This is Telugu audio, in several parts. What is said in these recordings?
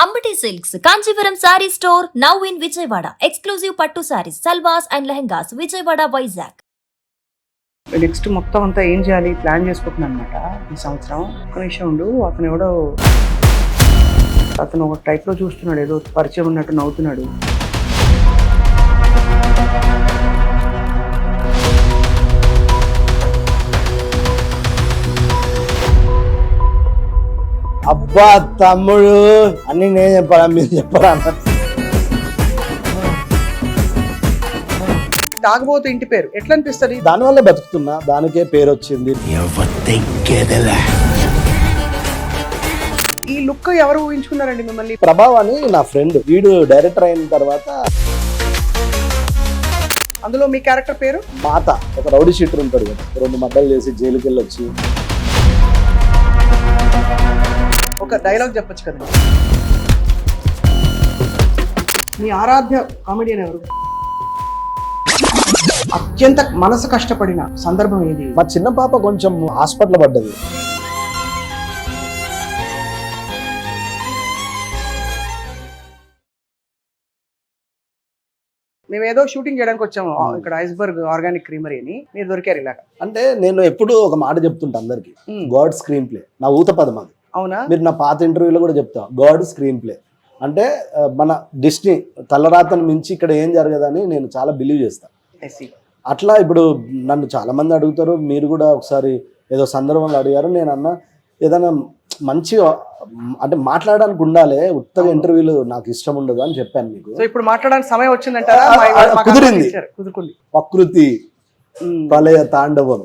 Ambati Silks, Kanchipuram Saree Store, now in Vijayawada. Exclusive Pattu Sarees, Salwas and Lehengas, Vijayawada, Vizag. Next మొత్తం అంతా ఏం చేయాలి ప్లాన్ చేసుకుంటున్నాను అనమాట ఈ సంవత్సరం. ఒక్క నిమిషం ఉండు, అతను ఒక టైప్లో చూస్తున్నాడు, ఏదో పరిచయం ఉన్నట్టు నవ్వుతున్నాడు. అబ్బా తమ్ముడు అన్ని నేను చెప్పాలా మీరు చెప్పరా? తాగబోతు ఇంటి పేరు ఎట్లా అనిపిస్తుంది? దానివల్ల బతుకుతున్నా, దానికే పేరు వచ్చింది. ఈ లుక్ ఎవరు ఊహించుకున్నారండి మిమ్మల్ని? ప్రభావ్ అని నా ఫ్రెండ్, వీడు డైరెక్టర్ అయిన తర్వాత అందులో మీ క్యారెక్టర్ పేరు మాత. ఒక రౌడీ షీటర్ ఉంటాడు కదా, 2 మర్డర్లు చేసి జైలుకి వెళ్ళి వచ్చి ఒక డైలాగ్ చెప్పొచ్చు కదండి. మీ ఆరాధ్య కామెడియన్ ఎవరు? అత్యంత మనసు కష్టపడిన సందర్భం ఏది? మా చిన్న పాప కొంచెం హాస్పిటల్ పడ్డది. మేము ఏదో షూటింగ్ చేయడానికి వచ్చాము ఇక్కడ ఐస్బర్గ్ ఆర్గానిక్ క్రీమరీ అని, మీరు దొరికారు ఇలాగ. అంటే నేను ఎప్పుడు ఒక మాట చెప్తుంటా అందరికి, గాడ్ స్క్రీన్ ప్లే. నా ఊత పదం అది. అవునా? మీరు నా పాత ఇంటర్వ్యూలో కూడా చెప్తా, గాడ్ స్క్రీన్ ప్లే అంటే మన డిస్నీ తలరాతను మించి ఇక్కడ ఏం జరగదని నేను చాలా బిలీవ్ చేస్తాను. అట్లా ఇప్పుడు నన్ను చాలా మంది అడుగుతారు, మీరు కూడా ఒకసారి ఏదో సందర్భంగా అడిగారు. నేను అన్నా ఏదైనా మంచిగా అంటే మాట్లాడడానికి ఉండాలి, ఉత్తగా ఇంటర్వ్యూలు నాకు ఇష్టం ఉండదు అని చెప్పాను మీకు. సో ఇప్పుడు మాట్లాడడానికి సమయం వచ్చిందంటారా? కుదిరింది. ప్రకృతి ప్రళయ తాండవం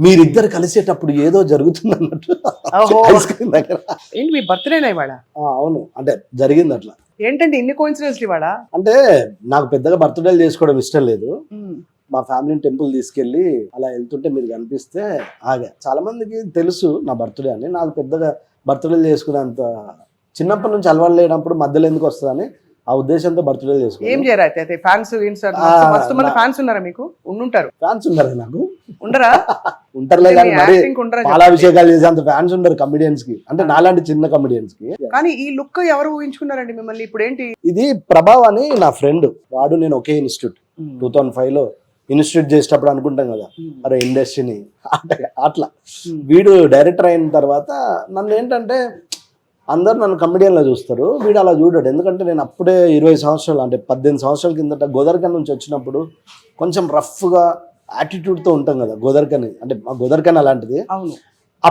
మీరిద్దరు కలిసేటప్పుడు ఏదో జరుగుతుంది అన్నట్టు ఐస్ క్రీమ్ దగ్గర. ఏంటి మీ బర్త్డేనా ఇవాళ? అవును, అంటే జరిగింది అట్లా. ఏంటంటే ఇన్ని కోఇన్సిడెన్స్లు ఇవాళ? అంటే నాకు పెద్దగా బర్త్డేలు చేసుకోవడం ఇష్టం లేదు. మా ఫ్యామిలీని టెంపుల్ తీసుకెళ్ళి అలా వెళ్తుంటే మీరు కనిపిస్తే ఆగా. చాలా మందికి తెలుసు నా బర్త్డే అని, నాకు పెద్దగా బర్త్డేలు చేసుకునేంత చిన్నప్పటి నుంచి అలవాటు లేనప్పుడు మధ్యలో ఎందుకు వస్తుందని ఆ ఉద్దేశంతో బర్త్డే చేసుకున్నాను. ఏం చేయరా అయితే? ఫ్యాన్స్ మస్తు మంది ఫ్యాన్స్ ఉన్నారా మీకు? ఉండుంటారు. ఫ్యాన్స్ ఉన్నారా? నాకు ఉండరా? ఉంటారులే కానీ మరి పాలాభిషేకాలు చేసేంత ఫ్యాన్స్ ఉండరు కమిడియన్స్ కి, అంటే నాలాంటి చిన్న కమిడియన్స్ కి. కానీ ఈ లుక్ ఎవరు ఊహించుకున్నారండి మిమ్మల్ని? ఇప్పుడు ఏంటి ఇది? ప్రభావ్ అని నా ఫ్రెండ్, వాడు నేను ఒకే ఇన్స్టిట్యూట్. 2005లో ఇన్స్టిట్యూట్ చేసేటప్పుడు అనుకుంటాం కదా, అరే ఇండస్ట్రీని అట్లా. వీడు డైరెక్టర్ అయిన తర్వాత నన్ను ఏంటంటే అందరు నన్ను కమెడియన్లో చూస్తారు, వీడు అలా చూడాడు. ఎందుకంటే నేను అప్పుడే 20 సంవత్సరాలు అంటే 18 సంవత్సరాల కిందట గోదర్కన్ నుంచి వచ్చినప్పుడు కొంచెం రఫ్గా యాటిట్యూడ్తో ఉంటాం కదా గోదర్కని, అంటే మా గోదర్కన్ అలాంటిది. అవును.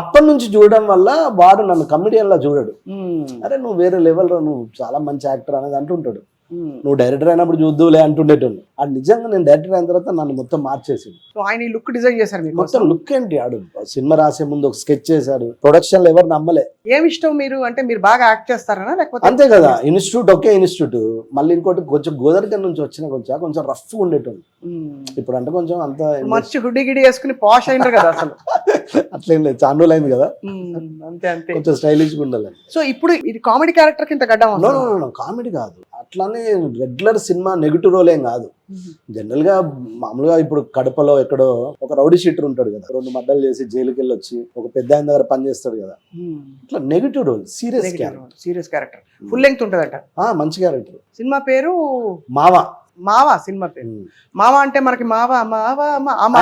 అప్పటి నుంచి చూడడం వల్ల వాడు నన్ను కమెడియన్లా చూడాడు. అరే నువ్వు వేరే లెవెల్లో, నువ్వు చాలా మంచి యాక్టర్ అనేది అంటుంటాడు. నువ్వు డైరెక్టర్ అయినప్పుడు చూద్దులే అంటుండేటోళ్ళు. అది నిజంగా నేను డైరెక్టర్ అయిన తర్వాత నన్ను మొత్తం మార్చేసి ఆయన ఈ లుక్ డిజైన్ చేశారు. మొత్తం లుక్ ఏంటి, ఆడు సినిమా రాసే ముందు ఒక స్కెచ్ చేశాడు, ప్రొడక్షన్ లో ఎవరు నమ్మలే. ఏమి ఇష్టం మీరు అంటే? మీరు బాగా యాక్ట్ చేస్తారా లేకపోతే? అంతే కదా, ఇన్స్టిట్యూట్ ఒకే ఇన్స్టిట్యూట్. మళ్ళీ ఇంకోటి కొంచెం గోదర్కన్ నుంచి వచ్చిన కొంచెం రఫ్ ఉండేటోళ్ళు. ఇప్పుడు అంటే కొంచెం అంత మంచి హుడ్డి గిడి వేసుకుని పాష్ అయినారు కదా అసలు. అట్లేం లేదు, చాలా రోజులు అయింది కదా, అంతే అంతే, కొంచెం స్టైలిష్ గా ఉండాలి. సో ఇప్పుడు ఇది కామెడీ క్యారెక్టర్ కింద గడ్డం? కామెడీ కాదు, అట్లానే రెగ్యులర్ సినిమా నెగిటివ్ రోల్ ఏం కాదు. జనరల్ గా మామూలుగా ఇప్పుడు కడపలో ఎక్కడో ఒక రౌడీ షీటర్ ఉంటాడు కదా, 2 మర్డర్లు చేసి జైలుకి వెళ్ళి వచ్చి ఒక పెద్ద ఆయన దగ్గర పని చేస్తాడు కదా, ఇట్లా negative role. Serious character, full length ఉంటదట. మంచి క్యారెక్టర్. సినిమా పేరు మావా. మావా సినిమా పేరు. మావా అంటే మనకి మావా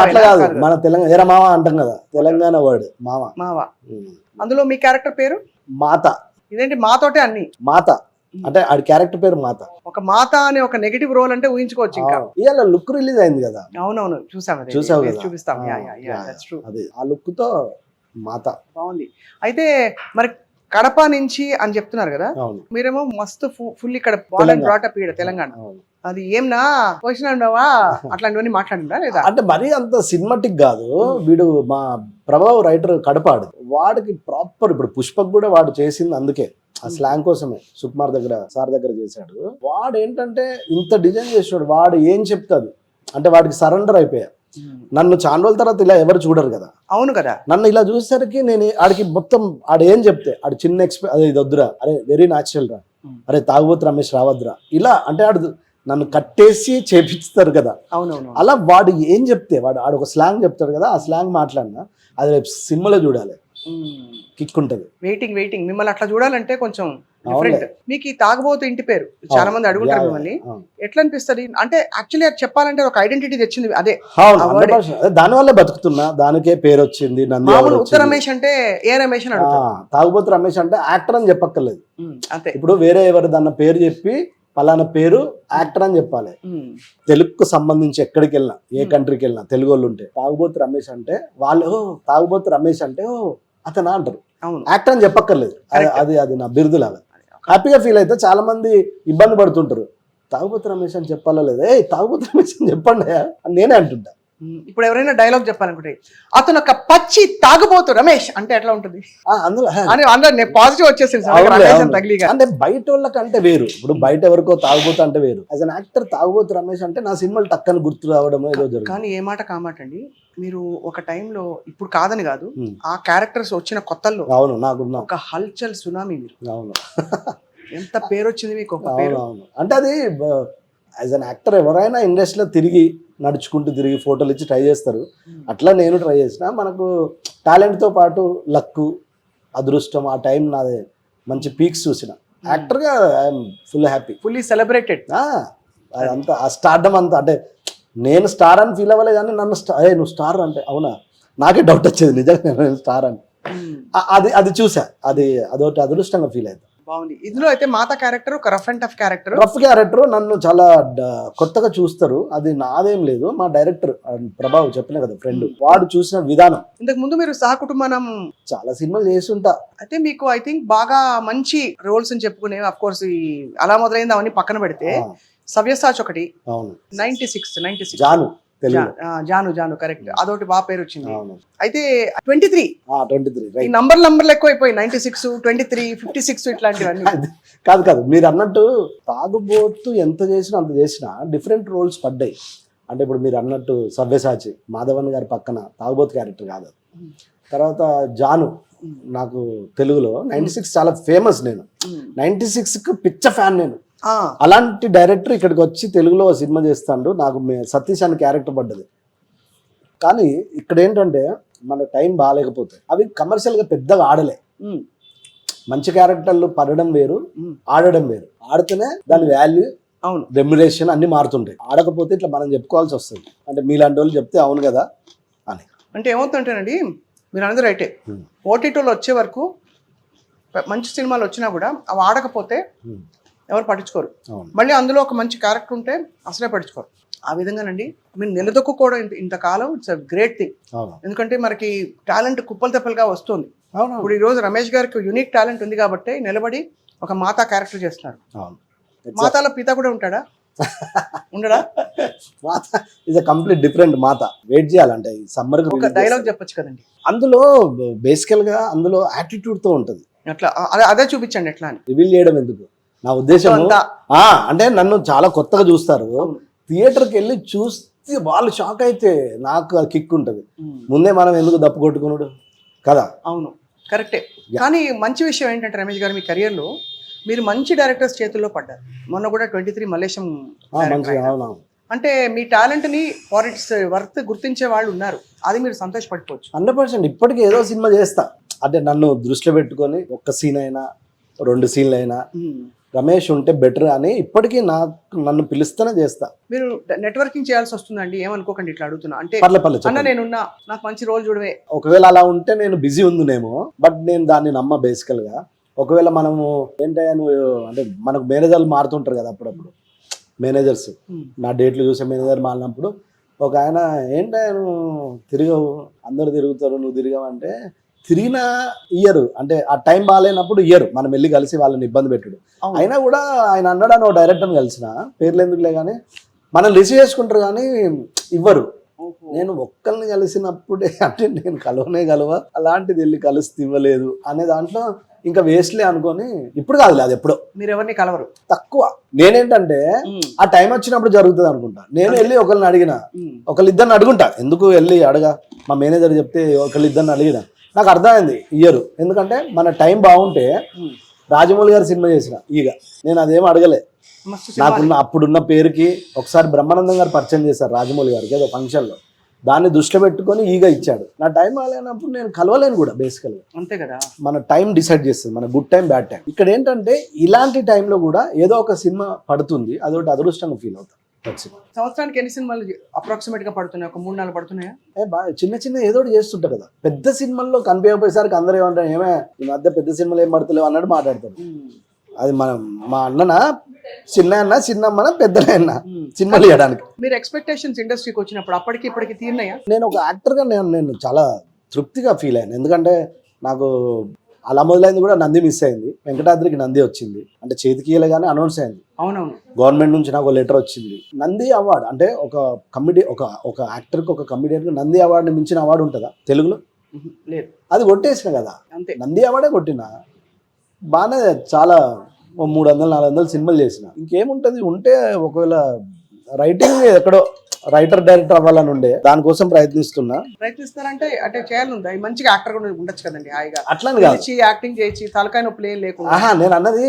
అట్లా కాదు, మన తెలంగాణ ఏరా మావా అంటాం కదా, తెలంగాణ వర్డ్ మావా. మావా. అందులో మీ క్యారెక్టర్ పేరు మాత. ఇదేంటి మాతోటే అన్ని? మాత అంటే ఆడి క్యారెక్టర్ పేరు మాత. ఒక మాత అనే ఒక నెగటివ్ రోల్ అంటే ఊహించుకోవచ్చు. ఇంకా ఇవాళ లుక్ రిలీజ్ అయింది కదా. అవునవును, చూసావు కదా, చూపిస్తాం. అదే ఆ లుక్ తో మాత బాగుంది. అయితే మరి కడప నుంచి అని చెప్తున్నారు కదా, మీరేమో మస్తు ఫుల్ ఇక్కడ బాల్ అండ్ బ్రాటప్ ఇక్కడ తెలంగాణ. అది ఏమన్నా క్వశ్చన్ ఉండవా అట్లాంటివన్నీ మాట్లాడిందా లేదా? అంటే మరీ అంత సినిమాటిక్ కాదు. వీడు మా ప్రభావ్ రైటర్ కడపాడు, వాడికి ప్రాపర్. ఇప్పుడు పుష్పక్ కూడా వాడు చేసింది అందుకే, ఆ స్లాంగ్ కోసమే. సుకుమార్ దగ్గర సార్ దగ్గర చేశాడు. వాడు ఏంటంటే ఇంత డిజైన్ చేసాడు, వాడు ఏం చెప్తాడు అంటే వాడికి సరెండర్ అయిపోయా. నన్ను చాలా రోజుల తర్వాత ఇలా ఎవరు చూడరు కదా. అవును కదా. నన్ను ఇలా చూసేసరికి నేను ఆడికి మొత్తం ఆడు ఏం చెప్తే ఆడు చిన్న అదే ఇది వద్దురా, అరే వెరీ న్యాచురల్ రా, అరే తాగుబోతు రమేష్ రావద్దురా, ఇలా అంటే ఆడు నన్ను కట్టేసి చేపిస్తారు కదా. అవునవును. అలా వాడు ఏం చెప్తే ఆడు ఒక స్లాంగ్ చెప్తాడు కదా, ఆ స్లాంగ్ మాట్లాడినా అది రేపు సినిమాలో చూడాలి, కిక్ ఉంటుంది. వెయిటింగ్ మిమ్మల్ని అట్లా చూడాలంటే కొంచెం డిఫరెంట్. మీకు ఈ తాగబోతు ఇంటి పేరు చాలా మంది అడుగుంటారు మిమ్మల్ని, ఎట్లా అనిపిస్తుంది? అంటే యాక్చువల్లీ అది చెప్పాలంటే ఒక ఐడెంటిటీ తెచ్చింది అదే, దాని వల్లే బతుకుతున్నా, దానికే పేరు వచ్చింది. మామూలు ఉత్తర రమేష్ అంటే ఏ రమేష్ అని అడుగుతారు, తాగుబోతు రమేష్ అంటే యాక్టర్ అని చెప్పక్కర్లేదు. అంతే. ఇప్పుడు వేరే ఎవరు దాన్న పేరు చెప్పి పలానా పేరు యాక్టర్ అని చెప్పాలి. తెలుగుకు సంబంధించి ఎక్కడికి వెళ్ళినా, ఏ కంట్రీకి వెళ్ళినా తెలుగు వాళ్ళు ఉంటే తాగుబోతు రమేష్ అంటే వాళ్ళు తాగుబోతు రమేష్ అంటే అతనా అంటారు, యాక్టర్ అని చెప్పక్కర్లేదు. అది నా బిరుదులాగా హ్యాపీగా ఫీల్ అయితే. చాలా మంది ఇబ్బంది పడుతుంటారు, తాగుబోతు రమేష్ అని చెప్పాలా లేదా, ఏ తాగుబోతు రమేష్ అని చెప్పండి అని నేనే అంటుంటా. ఇప్పుడు ఎవరైనా డైలాగ్ చెప్పాలనుకుంటే అతను ఒక పచ్చి తాగుబోతు రమేష్ అంటే ఎట్లా ఉంటుంది? అందులో పాజిటివ్ వచ్చేసింది అంటే బయట వాళ్ళకంటే వేరు. ఇప్పుడు బయట ఎవరికో తాగుబోతు అంటే వేరు. యాజ్ అన్ యాక్టర్ తాగుబోతు రమేష్ అంటే నా సినిమాలు టక్కని గుర్తు రావడం ఏదో జరుగుతుంది. కానీ ఏ మాట కామాట అండి, మీరు ఒక టైంలో, ఇప్పుడు కాదని కాదు, ఆ క్యారెక్టర్స్ వచ్చిన కొత్తల్లో అవును నాకు ఒక హల్చల్ సునామీ మీరు. అవును. ఎంత పేరు వచ్చింది మీకు ఒక పేరు. అవును. అంటే అది యాజ్ అన్ యాక్టర్ ఎవరైనా ఇండస్ట్రీలో తిరిగి నడుచుకుంటూ తిరిగి ఫోటోలు ఇచ్చి ట్రై చేస్తారు. అట్లా నేను ట్రై చేసిన. మనకు టాలెంట్తో పాటు లక్, అదృష్టం, ఆ టైం నాది మంచి పీక్స్ చూసిన. యాక్టర్గా I'm full happy, fully celebrated. అదంతా ఆ స్టార్డమ్ అంతా, అంటే నేను స్టార్ అని ఫీల్ అవ్వలే, కానీ నన్ను నువ్వు స్టార్ అంటే అవునా, నాకే డౌట్ వచ్చేది నిజంగా నేను స్టార్ అని. అది చూసా, అదొకటి అదృష్టంగా ఫీల్ అవుతుంది. బాగుంది. ఇందులో అయితే మాత క్యారెక్టర్ ఒక రఫ్ అండ్ టఫ్ క్యారెక్టర్. నన్ను చాలా కొత్తగా చూస్తారు. అది నాదేం లేదు, మా డైరెక్టర్ ప్రభావ్ చెప్పిన కదా ఫ్రెండ్, వాడు చూసిన విధానం. ఇంతకు ముందు మీరు సహకుటుంబం చాలా సినిమాలు చేస్తుంటా. అయితే మీకు ఐ థింక్ బాగా మంచి రోల్స్ అని చెప్పుకునే, అఫ్ కోర్స్ అలా మొదలైంది అవన్నీ పక్కన పెడితే, సవ్యసాచ్ ఒకటి, అవును, 96 జాను కరెక్ట్, అదొకటి బాగా పేరు వచ్చింది. అయితే 23 రైట్, నంబర్లు ఎక్కువ అయిపోయి 96, 23, 56 ఇట్లాంటివన్నీ. కాదు మీరు అన్నట్టు తాగుబోతు ఎంత చేసినా అంత చేసినా డిఫరెంట్ రోల్స్ పడ్డాయి. అంటే ఇప్పుడు మీరు అన్నట్టు సవ్యసాచి మాధవన్ గారి పక్కన తాగుబోతు క్యారెక్టర్ కాదు. తర్వాత జాను నాకు తెలుగులో 96 చాలా ఫేమస్. నేను 96కి పిచ్చ ఫ్యాన్ నేను. అలాంటి డైరెక్టర్ ఇక్కడికి వచ్చి తెలుగులో సినిమా చేస్తాడు. నాకు సతీష్ అనే క్యారెక్టర్ పడ్డది. కానీ ఇక్కడ ఏంటంటే మన టైం బాగాలేకపోతే అవి కమర్షియల్గా పెద్దగా ఆడలే. మంచి క్యారెక్టర్లు పడడం వేరు, ఆడడం వేరు. ఆడితేనే దాని వాల్యూ, అవును, రెమ్యునరేషన్ అన్ని మారుతుంటాయి. ఆడకపోతే ఇట్లా మనం చెప్పుకోవాల్సి వస్తుంది. అంటే మీలాంటి వాళ్ళు చెప్తే అవును కదా అని. అంటే ఏమవుతుంటేనండి, మీరు అందరూ రైటే, ఓటీటీలో వచ్చే వరకు మంచి సినిమాలు వచ్చినా కూడా అవి ఆడకపోతే ఎవరు పట్టించుకోరు. మళ్ళీ అందులో ఒక మంచి క్యారెక్టర్ ఉంటే అసలే పట్టించుకోరు. ఆ విధంగానండి మీరు నిలదొక్కుకోవడం ఇంతకాలం ఇట్స్ అ గ్రేట్ థింగ్. ఎందుకంటే మనకి టాలెంట్ కుప్పలు తెప్పలుగా వస్తుంది. ఇప్పుడు ఈ రోజు రమేష్ గారికి యూనిక్ టాలెంట్ ఉంది కాబట్టి నిలబడి ఒక మాతా క్యారెక్టర్ చేస్తున్నారు. మాతాలో పిత కూడా ఉంటాడా? ఉండడా? మాత is a complete different Mata. Wait చేయాలంటే ఈ సమ్మర్ ఒక డైలాగ్ చెప్పొచ్చు కదండి. అందులో బేసికల్ గా అందులో యాటిట్యూడ్ తో ఉంటది. అట్లా అదే చూపించండి. ఎట్లా అని రివీల్ చేయడం ఎందుకు, నా ఉద్దేశం అంటే నన్ను చాలా కొత్తగా చూస్తారు. థియేటర్కి వెళ్ళి చూస్తే వాళ్ళు షాక్ అయితే నాకు అది కిక్ ఉంటుంది. ముందే మనం ఎందుకు దప్పు కొట్టుకున్నాడు కదా. అవును, కరెక్టే. కానీ మంచి విషయం ఏంటంటే రమేష్ గారు, మీ కెరియర్లో మీరు మంచి డైరెక్టర్స్ చేతుల్లో పడ్డారు. మొన్న కూడా 23 మల్లేశం. అంటే మీ టాలెంట్ని ఫర్ ఇట్స్ వర్త్ గుర్తించే వాళ్ళు ఉన్నారు. అది మీరు సంతోషపడిపోవచ్చు. 100%. ఇప్పటికీ ఏదో సినిమా చేస్తా అంటే నన్ను దృష్టిలో పెట్టుకొని ఒక్క సీన్ అయినా 2 సీన్లు అయినా రమేష్ ఉంటే బెటర్ అని ఇప్పటికీ నన్ను పిలుస్తూనే చేస్తా. మీరు నెట్వర్కింగ్ చేయాల్సి వస్తుందండి, ఏమనుకోకండి ఇట్లా అడుగుతున్నా. అంటే అన్న నేనున్నా, నాకు మంచి రోల్ చూడవే. ఒకవేళ అలా ఉంటే నేను బిజీ ఉందునేమో, బట్ నేను దాన్ని నమ్మ. బేసికల్ గా ఒకవేళ మనము ఏంటయ్యా నువ్వు అంటే మనకు మేనేజర్లు మారుతుంటారు కదా అప్పుడప్పుడు. మేనేజర్స్ నా డేట్లు చూసే మేనేజర్ మారినప్పుడు ఒక ఆయన ఏంటయ్యా నువ్వు తిరగవు, అందరు తిరుగుతారు, నువ్వు తిరిగావంటే తిరిగిన ఇయర్ అంటే ఆ టైం బాగాలేనప్పుడు ఇయర్ మనం వెళ్ళి కలిసి వాళ్ళని ఇబ్బంది పెట్టుడు. అయినా కూడా ఆయన అన్నాడు అని డైరెక్టర్ని కలిసిన, పేర్లు ఎందుకులే కానీ మనం రిసీవ్ చేసుకుంటారు కానీ ఇవ్వరు. నేను ఒక్కరిని కలిసినప్పుడే అంటే నేను కలవ అలాంటిది వెళ్ళి కలిసి ఇవ్వలేదు అనే దాంట్లో ఇంకా వేస్ట్లే అనుకొని ఇప్పుడు కాదులే, అది ఎప్పుడో. మీరు ఎవరిని కలవరు, తక్కువ. నేనేంటంటే ఆ టైం వచ్చినప్పుడు జరుగుతుంది అనుకుంటా. నేను వెళ్ళి ఒకరిని అడిగిన, ఒకళ్ళిద్దరిని అడుగుంటా. ఎందుకు వెళ్ళి అడగా, మా మేనేజర్ చెప్తే ఒకళ్ళిద్దరిని అడిగిన. నాకు అర్థమైంది ఇయర్, ఎందుకంటే మన టైం బాగుంటే రాజమౌళి గారు సినిమా చేసిన ఈగ, నేను అదేం అడగలే. నాకున్న అప్పుడున్న పేరుకి ఒకసారి బ్రహ్మానందం గారు పరిచయం చేశారు రాజమౌళి గారికి ఏదో ఫంక్షన్లో. దాన్ని దృష్టిలో పెట్టుకొని ఈగా ఇచ్చాడు. నా టైం బాగాలేనప్పుడు నేను కలవలేను కూడా బేసికల్గా. అంతే కదా, మన టైం డిసైడ్ చేస్తుంది, మన గుడ్ టైం బ్యాడ్ టైం. ఇక్కడ ఏంటంటే ఇలాంటి టైంలో కూడా ఏదో ఒక సినిమా పడుతుంది, అదొకటి అదృష్టంగా ఫీల్ అవుతాం. సంవత్సరానికి ఎన్ని సినిమాలు అప్రాక్సిమేట్ గా పడుతున్నాయి? ఒక 3-4 పడుతున్నాయా? బాగా చిన్న చిన్న ఏదో ఒకటి చేస్తుంటా కదా. పెద్ద సినిమాల్లో కనిపించకపోయేసరికి అందరూ ఏమంటారు, ఏమే ఈ మధ్య పెద్ద సినిమాలు ఏం పడతలేవు అన్నట్టు మాట్లాడతారు. అది మా అన్ననా చిన్నమ్మన పెద్దనైనా సినిమాలు చేయడానికి. మీరు ఎక్స్పెక్టేషన్స్ ఇండస్ట్రీకి వచ్చినప్పుడు అప్పటికి ఇప్పటికి తీరినాయా? నేను ఒక యాక్టర్గా నేను చాలా తృప్తిగా ఫీల్ అయ్యాను. ఎందుకంటే నాకు అలా మొదలైంది కూడా నంది మిస్ అయింది, వెంకటాద్రికి నంది వచ్చింది, అంటే చేతికి ఇయ్యలేగానే అనౌన్స్ అయింది. అవునవును, గవర్నమెంట్ నుంచి నాకు లెటర్ వచ్చింది. నంది అవార్డు అంటే ఒక యాక్టర్కి, ఒక కమిడియన్కి నంది అవార్డుని మించిన అవార్డు ఉంటుందా తెలుగులో? లేదు. అది కొట్టేసిన కదా, అంతే. నంది అవార్డే కొట్టిన. బాగానే చాలా 300-400 సినిమాలు చేసిన. ఇంకేముంటుంది ఉంటే, ఒకవేళ రైటింగ్ ఎక్కడో రైటర్ డైరెక్టర్ అవ్వాలని ఉండే, దానికోసం ప్రయత్నిస్తారంటే అంటే చేయాలందా? మంచిగా యాక్టర్ కూడా ఉండొచ్చు కదండి, హాయిగా అట్లని కాదు, యాక్టింగ్ చేసి తలకాయ నొప్పి లేకుండా. నేను అన్నది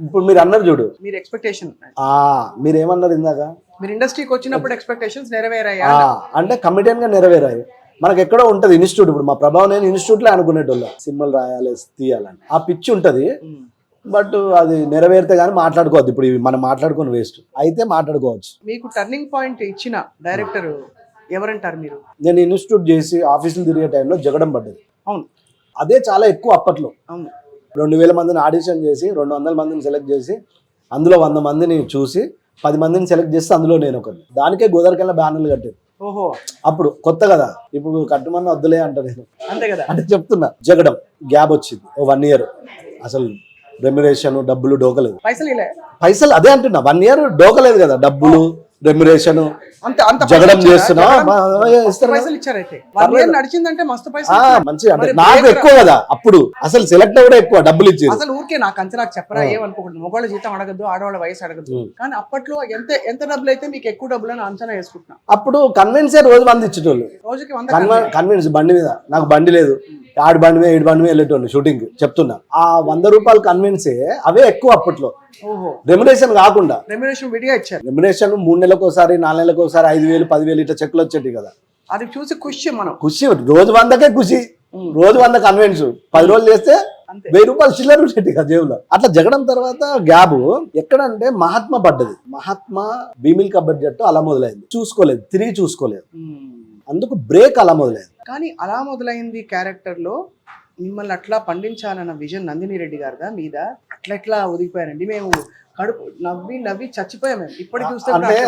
ఇప్పుడు మీరు అన్నారు చూడు, మీరు ఎక్స్పెక్టేషన్ మీరు ఏమన్నారు ఇందాక, మీరు ఇండస్ట్రీకి వచ్చినప్పుడు ఎక్స్పెక్టేషన్స్ నెరవేరాయా అంటే కమిడియన్ గా నెరవేరాయి. మనకు ఎక్కడో ఉంటది ఇన్స్టిట్యూట్. ఇప్పుడు మా ప్రభావం నేను ఇన్స్టిట్యూట్ లో అనుకునేటోళ్ళం, సినిమాలు రాయాలి తీయాలని ఆ పిచ్చి ఉంటది. బట్ అది నెరవేరితే కానీ మాట్లాడుకోవద్దు. ఇప్పుడు మనం మాట్లాడుకుని వేస్ట్ అయితే మాట్లాడుకోవచ్చు. మీకు టర్నింగ్ పాయింట్ ఇచ్చిన డైరెక్టర్ ఎవరంటారు మీరు? నేను ఇన్స్టిట్యూట్ చేసి ఆఫీసులు తిరిగే టైంలో జగడం పడ్డది. అవును, అదే చాలా ఎక్కువ అప్పట్లో. అవును, 2000 మందిని ఆడిషన్ చేసి 200 మందిని సెలెక్ట్ చేసి అందులో 100 మందిని చూసి 10 మందిని సెలెక్ట్ చేస్తే అందులో నేను ఒకటి. దానికే గోదావరికెళ్ళ బ్యానర్లు కట్టేది. ఓహో, అప్పుడు కొత్త కదా, ఇప్పుడు కట్టుమన్న వద్దులే అంట నేను. అంతే కదా, అంటే చెప్తున్నా. జగడం గ్యాప్ వచ్చింది ఓ 1 year. అసలు రెమ్యురేషన్ డబ్బులు డోకలేదు. పైసలు అదే అంటున్నా, 1 year డోకలేదు కదా, డబ్బులు రెమ్యురేషన్ జగడం చేస్తున్నా మంచిగా. అంటే నాకు ఎక్కువ కదా అప్పుడు, అసలు సెలెక్ట్ కూడా ఎక్కువ డబ్బులు ఇచ్చేది. అసలు ఊరికే నాకు అంచనా చెప్పరా ఏమనుకోకూడదు, మగవాళ్ళ జీతం అడగద్దు, ఆడవాళ్ళ వయసు అడగద్దు. కానీ అప్పట్లో ఎంత డబ్బులు అయితే మీకు ఎక్కువ డబ్బులు అని అంచనా వేసుకుంటున్నా. అప్పుడు కన్వెన్సే రోజు 100 ఇచ్చేటోళ్ళు. రోజుకి కన్వెన్స్ బండి మీద, నాకు బండి లేదు, 6 బండి మీద 7 బండి మీద వెళ్ళేటోళ్ళు షూటింగ్. చెప్తున్నా, ఆ 100 రూపాయలు కన్వెన్సే అవే ఎక్కువ అప్పట్లో. రెమ్యునేషన్ కాకుండా విడిగా ఇచ్చారు. రెమ్యునేషన్ 3 నెలలకు ఒకసారి 4 నెలలకు ఒకసారి 5,000 10,000 ఇట్లా చెక్లు వచ్చేటి కదా. అది చూసి ఖుషి, మనం ఖుషి. రోజు 100కే ఖుషి, రోజు 100 కన్వెన్స్. 10 రోజులు చేస్తే 1000 రూపాయలు చిల్లర ఉండేటి కదా జేబులో. అట్లా జగడం తర్వాత గ్యాబ్ ఎక్కడంటే మహాత్మా పడ్డది. మహాత్మా భీమిల్కా బడ్జెట్ అలా మొదలైంది, చూసుకోలేదు, తిరిగి చూసుకోలేదు, అందుకు బ్రేక్ అలా మొదలైంది. కానీ అలా మొదలైంది క్యారెక్టర్ లో మిమ్మల్ని అట్లా పండించాలన్న విజన్ నందిని రెడ్డి గారిదా మీద అట్లా ఒదిగిపోయారండి. మేము కడుపు నవ్వి చచ్చిపోయాము ఇప్పటికి చూస్తే. అంటే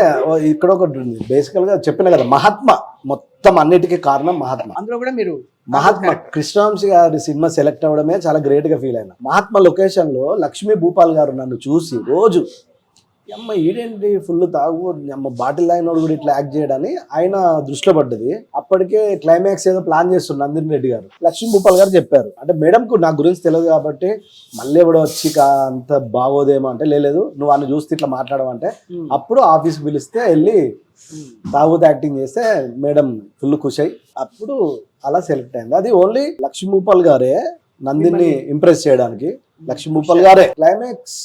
ఇక్కడ ఒకటి ఉంది, బేసికల్ గా చెప్పిన కదా, మహాత్మా మొత్తం అన్నిటికీ కారణం మహాత్మా. అందులో కూడా మీరు మహాత్మా కృష్ణవంశీ గారి సినిమా సెలెక్ట్ అవ్వడమే చాలా గ్రేట్ గా ఫీల్ అయినా. మహాత్మా లొకేషన్ లో లక్ష్మీ భూపాల్ గారు నన్ను చూసి రోజు, అమ్మ ఈడేంటి ఫుల్ తాగు, అమ్మ బాటిల్ తాగినోడు కూడా ఇట్లా యాక్ట్ చేయడాన్ని ఆయన దృష్టిలో పడ్డది. అప్పటికే క్లైమాక్స్ ఏదో ప్లాన్ చేస్తున్నారు నందిని రెడ్డి గారు. లక్ష్మీ భూపాల్ గారు చెప్పారు, అంటే మేడంకు నా గురించి తెలియదు కాబట్టి మళ్ళీ ఎవడో వచ్చి అంత బాగోదేమో అంటే, లేదు నువ్వు ఆయన చూస్తే ఇట్లా మాట్లాడమంటే, అప్పుడు ఆఫీస్కి పిలిస్తే వెళ్ళి తాగుతూ యాక్టింగ్ చేస్తే మేడం ఫుల్ ఖుషి అయ్యి అప్పుడు అలా సెలెక్ట్ అయింది. అది ఓన్లీ లక్ష్మీ భూపాల్ గారే నందిని ఇంప్రెస్ చేయడానికి. లక్ష్మీ భూపాల్ గారే క్లైమాక్స్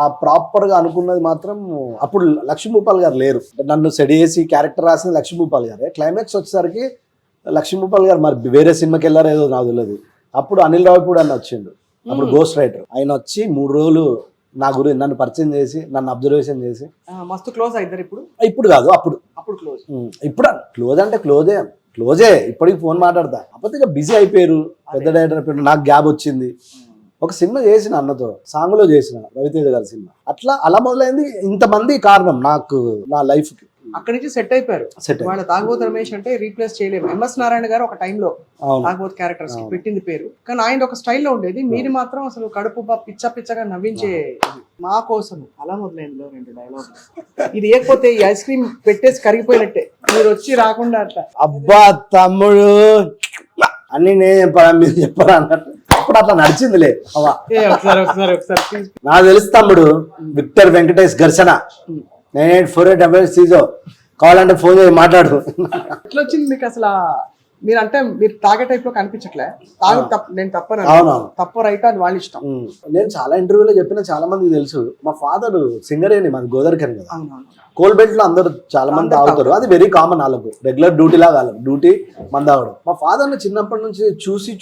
ఆ ప్రాపర్ గా అనుకున్నది మాత్రం. అప్పుడు లక్ష్మీ భూపాల్ గారు లేరు, నన్ను సెట్ చేసి క్యారెక్టర్ రాసింది లక్ష్మీ భూపాల్ గారే. క్లైమాక్స్ వచ్చేసరికి లక్ష్మీ భూపాల్ గారు మరి వేరే సినిమాకి వెళ్ళారో ఏదో నాకు తెలియదు. అప్పుడు అనిల్ రావిపూడి అని వచ్చిండు, అప్పుడు గోస్ట్ రైటర్. ఆయన వచ్చి 3 రోజులు నా గురించి నన్ను పరిచయం చేసి, నన్ను అబ్జర్వేషన్ చేసి మస్తు క్లోజ్ అయిద్దరు. ఇప్పుడు కాదు, అప్పుడు క్లోజ్. ఇప్పుడు క్లోజ్ అంటే క్లోజే. ఇప్పటికి ఫోన్ మాట్లాడతా. అప్పటికి ఇక బిజీ అయిపోయారు, పెద్ద డైరెక్టర్ అయిపోయారు. నాకు గ్యాప్ వచ్చింది, ఒక సినిమా చేసిన అన్నతో, సాంగ్లో చేసిన రవితేజ గారి సినిమా. అలా మొదలైంది. ఇంతమంది కారణం నాకు, నా లైఫ్ కి. అక్కడి నుంచి సెట్ అయిపోయారు. వాళ్ళ తాగుబోతు రమేష్ అంటే రీప్లేస్ చేయలేము. ఎంఎస్ నారాయణ గారు ఒక టైంలో తాగుబోతు క్యారెక్టర్స్ కి పెట్టింది పేరు, కానీ ఆయన ఒక స్టైల్లో ఉండేది. మీరు మాత్రం అసలు కడుపు పిచ్చగా నవ్వించే మా కోసం. అలా మొదలైంది 2 డైలాగ్. ఇది లేకపోతే ఈ ఐస్ క్రీమ్ పెట్టేసి కరిగిపోయినట్టే, మీరు వచ్చి రాకుండా అట్లా. అబ్బా తమ్ముడు అన్ని నేను చెప్పరా మీరు చెప్పరా అన్నట్టు అప్పుడు అట్లా నడిచిందిలే. నాకు తెలుసు తమ్ముడు, విక్టర్ వెంకటేష్ ఘర్షణ 9848 సీజో, కావాలంటే ఫోన్ చేసి మాట్లాడు. ఎట్లా వచ్చింది మీకు అసలు మీరు అంటే మీరు తాగే టైప్ లో కనిపించట్లే. నేను తప్పను, తప్ప రైట్ అది వాళ్ళ ఇష్టం. నేను చాలా ఇంటర్వ్యూలో చెప్పిన చాలా మందికి తెలుసు. మా ఫాదర్ సింగరేని, మాది గోదావరికని కదా, కోల్ బెల్ట్ లో అందరు చాలా మంది తాగుతారు. అది వెరీ కామన్ వాళ్ళకు, రెగ్యులర్ డ్యూటీ లాగా వాళ్ళకు డ్యూటీ మంది తాగడం. మా ఫాదర్ ని చిన్నప్పటి నుంచి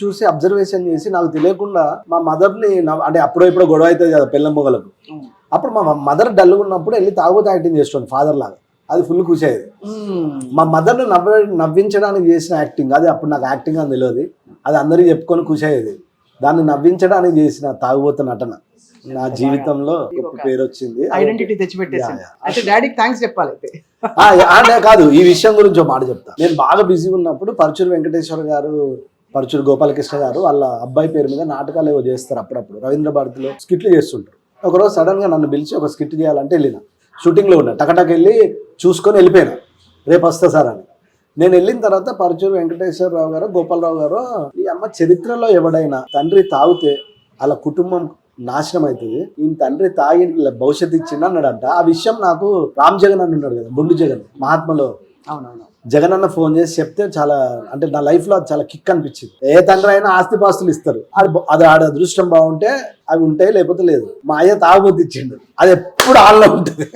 చూసి అబ్జర్వేషన్ చేసి నాకు తెలియకుండా మా మదర్ ని, అంటే అప్పుడో ఇప్పుడు గొడవ అవుతుంది కదా పిల్ల మొగలకు, అప్పుడు మా మదర్ డల్గా ఉన్నప్పుడు వెళ్ళి తాగుతూ యాక్టింగ్ చేస్తుంది ఫాదర్ లాగా. అది ఫుల్ ఖుషి అయ్యేది. మా మదర్ని నవ్వించడానికి చేసిన యాక్టింగ్ అది. అప్పుడు నాకు యాక్టింగ్ అని తెలియదు, అది అందరికీ చెప్పుకొని ఖుషి అయ్యేది. దాన్ని నవ్వించడానికి చేసిన తాగుబోతు నటన నా జీవితంలో గొప్ప పేరు వచ్చింది, ఐడెంటిటీ తెచ్చిపెట్టేసింది. అయితే డాడీకి థ్యాంక్స్ చెప్పాలి. అంటే కాదు, ఈ విషయం గురించి ఒక మాట చెప్తా. నేను బాగా బిజీగా ఉన్నప్పుడు పరుచూరు వెంకటేశ్వర గారు, పరుచూరు గోపాలకృష్ణ గారు వాళ్ళ అబ్బాయి పేరు మీద నాటకాలు ఏవో చేస్తారు. అప్పుడప్పుడు రవీంద్ర భారతిలో స్కిట్లు చేస్తుంటారు. ఒకరోజు సడన్ గా నన్ను పిలిచి ఒక స్కిట్ చేయాలంటే వెళ్ళిన, షూటింగ్లో ఉన్నా, టకటక్ వెళ్ళి చూసుకొని వెళ్ళిపోయినా, రేపు వస్తా సార్ అని. నేను వెళ్ళిన తర్వాత పరుచూరు వెంకటేశ్వరరావు గారు, గోపాలరావు గారు, ఈ అమ్మ చరిత్రలో ఎవడైనా తండ్రి తాగితే అలా కుటుంబం నాశనం అవుతుంది, ఈ తండ్రి తాగి భవిష్యత్తు ఇచ్చింది అన్నాడంట. ఆ విషయం నాకు రామ్ జగన్ అని ఉన్నాడు కదా, బుండు జగన్, మహాత్మలో జగన్ అన్న ఫోన్ చేసి చెప్తే చాలా, అంటే నా లైఫ్ లో చాలా కిక్ అనిపించింది. ఏ తండ్రి అయినా ఆస్తిపాస్తులు ఇస్తారు, అది ఆడ అదృష్టం బాగుంటే అవి ఉంటాయి, లేకపోతే లేదు. మా అయ్య తాగుబోతు ఇచ్చిండు, అది ఎప్పుడు ఆళ్ళలో ఉంటుంది.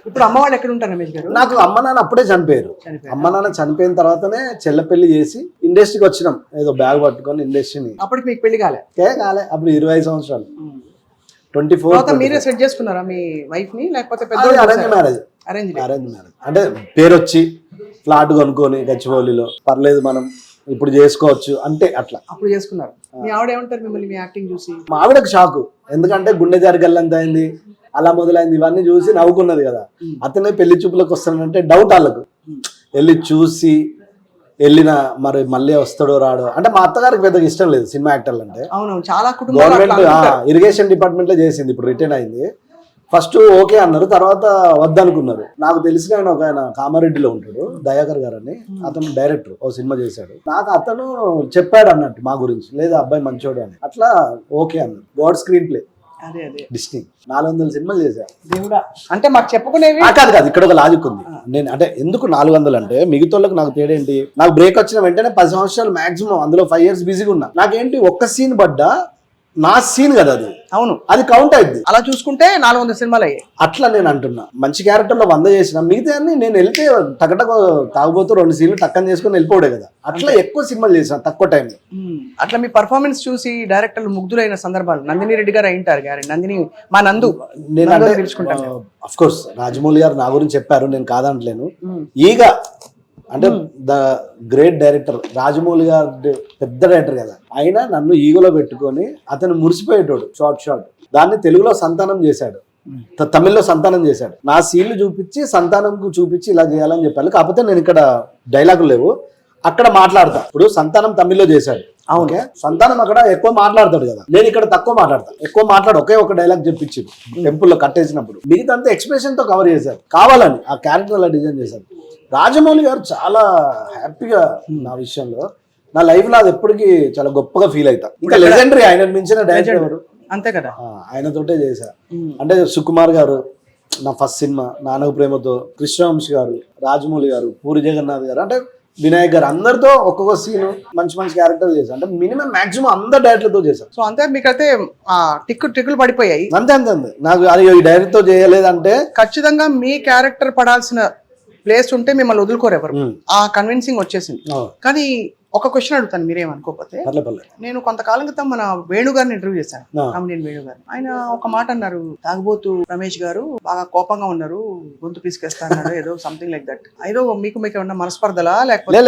ఇప్పుడు అమ్మ వాళ్ళు ఎక్కడ ఉంటారు రమేష్ గారు? నాకు అమ్మ నాన్న అప్పుడే చనిపోయారు. అమ్మ నాన్న చనిపోయిన తర్వాతనే చెల్ల పెళ్లి చేసి ఇండస్ట్రీకి వచ్చినాం, ఏదో బ్యాగ్ పట్టుకొని ఇండస్ట్రీని. అప్పటికి మీకు పెళ్లి కాలే? అప్పుడు 25 సంవత్సరాలు, 24. మీరే సెట్ చేసుకున్నారా మీ వైఫ్ ని, లేకపోతే అరేంజ్ మ్యారేజ్? Arrange marriage. అంటే పేరు వచ్చి ఫ్లాట్ కొనుక్కొని గచ్చిబౌలిలో, పర్లేదు మనం ఇప్పుడు చేసుకోవచ్చు అంటే అట్లా అప్పుడు చేసుకున్నారు. మీ ఆవిడ ఏమంటారు మిమ్మల్ని మీ యాక్టింగ్ చూసి? మా ఆవిడకు షాకు, ఎందుకంటే గుండె జారి గల్లంత అయింది, అలా మొదలైంది, ఇవన్నీ చూసి నవ్వుకున్నది కదా. అతనే పెళ్లి చూపులకు వస్తానంటే డౌట్ వాళ్ళకు. వెళ్ళి చూసి వెళ్ళిన, మరి మళ్ళీ వస్తాడో రాడో. అంటే మా అత్తగారికి పెద్దగా ఇష్టం లేదు సినిమా యాక్టర్లు అంటే. చాలా గవర్నమెంట్ ఇరిగేషన్ డిపార్ట్మెంట్ లో చేసింది, ఇప్పుడు రిటైన్ అయింది. ఫస్ట్ ఓకే అన్నారు, తర్వాత వద్దనుకున్నారు. నాకు తెలిసిన ఆయన కామారెడ్డిలో ఉంటాడు, దయాకర్ గారు అని, అతను డైరెక్టర్, ఓ సినిమా చేశాడు. నాకు అతను చెప్పాడు అన్నట్టు మా గురించి, లేదా అబ్బాయి మంచోడు అని. అట్లా ఓకే అన్నారు. గాడ్ స్క్రీన్ ప్లే, డిస్నీ 400 సినిమాలు చేశారు. దేవుడా, అంటే మాకు చెప్పుకునేవి కాదు. ఇక్కడ ఒక లాజిక్ ఉంది. నేను అంటే ఎందుకు 400 అంటే, మిగతాళ్ళకి నాకు తేడేంటి, నాకు బ్రేక్ వచ్చిన వెంటనే 10 సంవత్సరాలు మాక్సిమం, అందులో 5 years బిజీగా ఉన్నా. నాకేంటి ఒక్క సీన్ పడ్డా నా సీన్ కదా అది, అవును, అది కౌంట్ అయింది. అలా చూసుకుంటే 400 సినిమాలు అయ్యాయి. అట్లా నేను అంటున్నా, మంచి క్యారెక్టర్లో 100 చేసిన, మిగతా నేను వెళ్తే టకటక తాగుబోతూ 2 సీన్లు టక్కని చేసుకుని వెళ్ళిపోడే కదా. అట్లా ఎక్కువ సినిమాలు చేసిన తక్కువ టైంలో. అట్లా మీ పర్ఫార్మెన్స్ చూసి డైరెక్టర్లు ముగ్ధులైన సందర్భాలు నందిని రెడ్డి గారు అయింటారు. నందిని మా నందు, నేను తెలుసుకుంటాను. అఫ్ కోర్స్ రాజమౌళి గారు నా గురించి చెప్పారు, నేను కాదంటలేను. ఈగ అంటే ద గ్రేట్ డైరెక్టర్ రాజమౌళి గారు, పెద్ద డైరెక్టర్ కదా, అయినా నన్ను ఈగలో పెట్టుకొని అతను మురిసిపోయేటోడు. షార్ట్ దాన్ని తెలుగులో సంతానం చేశాడు, తమిళ్లో సంతానం చేశాడు. నా సీన్లు చూపించి సంతానంకు చూపించి ఇలా చేయాలని చెప్పాలి. కాకపోతే నేను ఇక్కడ డైలాగులు లేవు, అక్కడ మాట్లాడతా. ఇప్పుడు సంతానం తమిళ్లో చేశాడు, అవునే, సంతానం అక్కడ ఎక్కువ మాట్లాడతాడు కదా, నేను ఇక్కడ తక్కువ మాట్లాడతా. ఎక్కువ మాట్లాడు, ఒకే ఒక డైలాగ్ చెప్పించి టెంపుల్లో కట్టేసినప్పుడు, మిగతా అంతా ఎక్స్ప్రెషన్ తో కవర్ చేశారు, కావాలని ఆ క్యారెక్టర్ అలా డిజైన్ చేశారు. రాజమౌళి గారు చాలా హ్యాపీగా నా విషయంలో, నా లైఫ్ లో అది ఎప్పటికీ చాలా గొప్పగా ఫీల్ అవుతా. ఇంకా లెజెండరీ, ఆయన మించిన డైరెక్టర్ ఎవరు, అంతే కదా, ఆయనతోటే చేశా. అంటే సుకుమార్ గారు నా ఫస్ట్ సినిమా, నాన్నకు ప్రేమతో, కృష్ణవంశీ గారు, రాజమౌళి గారు, పూరి జగన్నాథ్ గారు, అంటే వినాయక్ గారు, అందరితో ఒక్కొక్క సీన్ మంచి క్యారెక్టర్ చేశారు. అంటే మినిమం మాక్సిమం అందరు డైరెక్టర్లతో చేశారు. సో అంతే, మీకైతే టిక్కులు పడిపోయాయి. అంతే నాకు అది ఈ డైరెక్టర్ తో చేయలేదంటే, ఖచ్చితంగా మీ క్యారెక్టర్ పడాల్సిన ప్లేస్ ఉంటే మిమ్మల్ని వదులుకోరు ఎవరు, ఆ కన్విన్సింగ్ వచ్చేసింది. కానీ ఒక క్వశ్చన్ అడుగుతాను, మీరేమనుకోకపోతే. నేను కొంతకాలం క్రితం మన వేణుగారిని ఇంటర్వ్యూ చేశాను, కామెడియన్ వేణుగారు. ఆయన ఒక మాట అన్నారు, తాగుబోతు రమేష్ గారు బాగా కోపంగా ఉన్నారు, గొంతు పీసుకేస్తా అన్నాడు, ఏదో సంథింగ్ లైక్ దట్. ఏదో మీకు ఏమన్నా మనస్పర్ధలా లేకపోతే?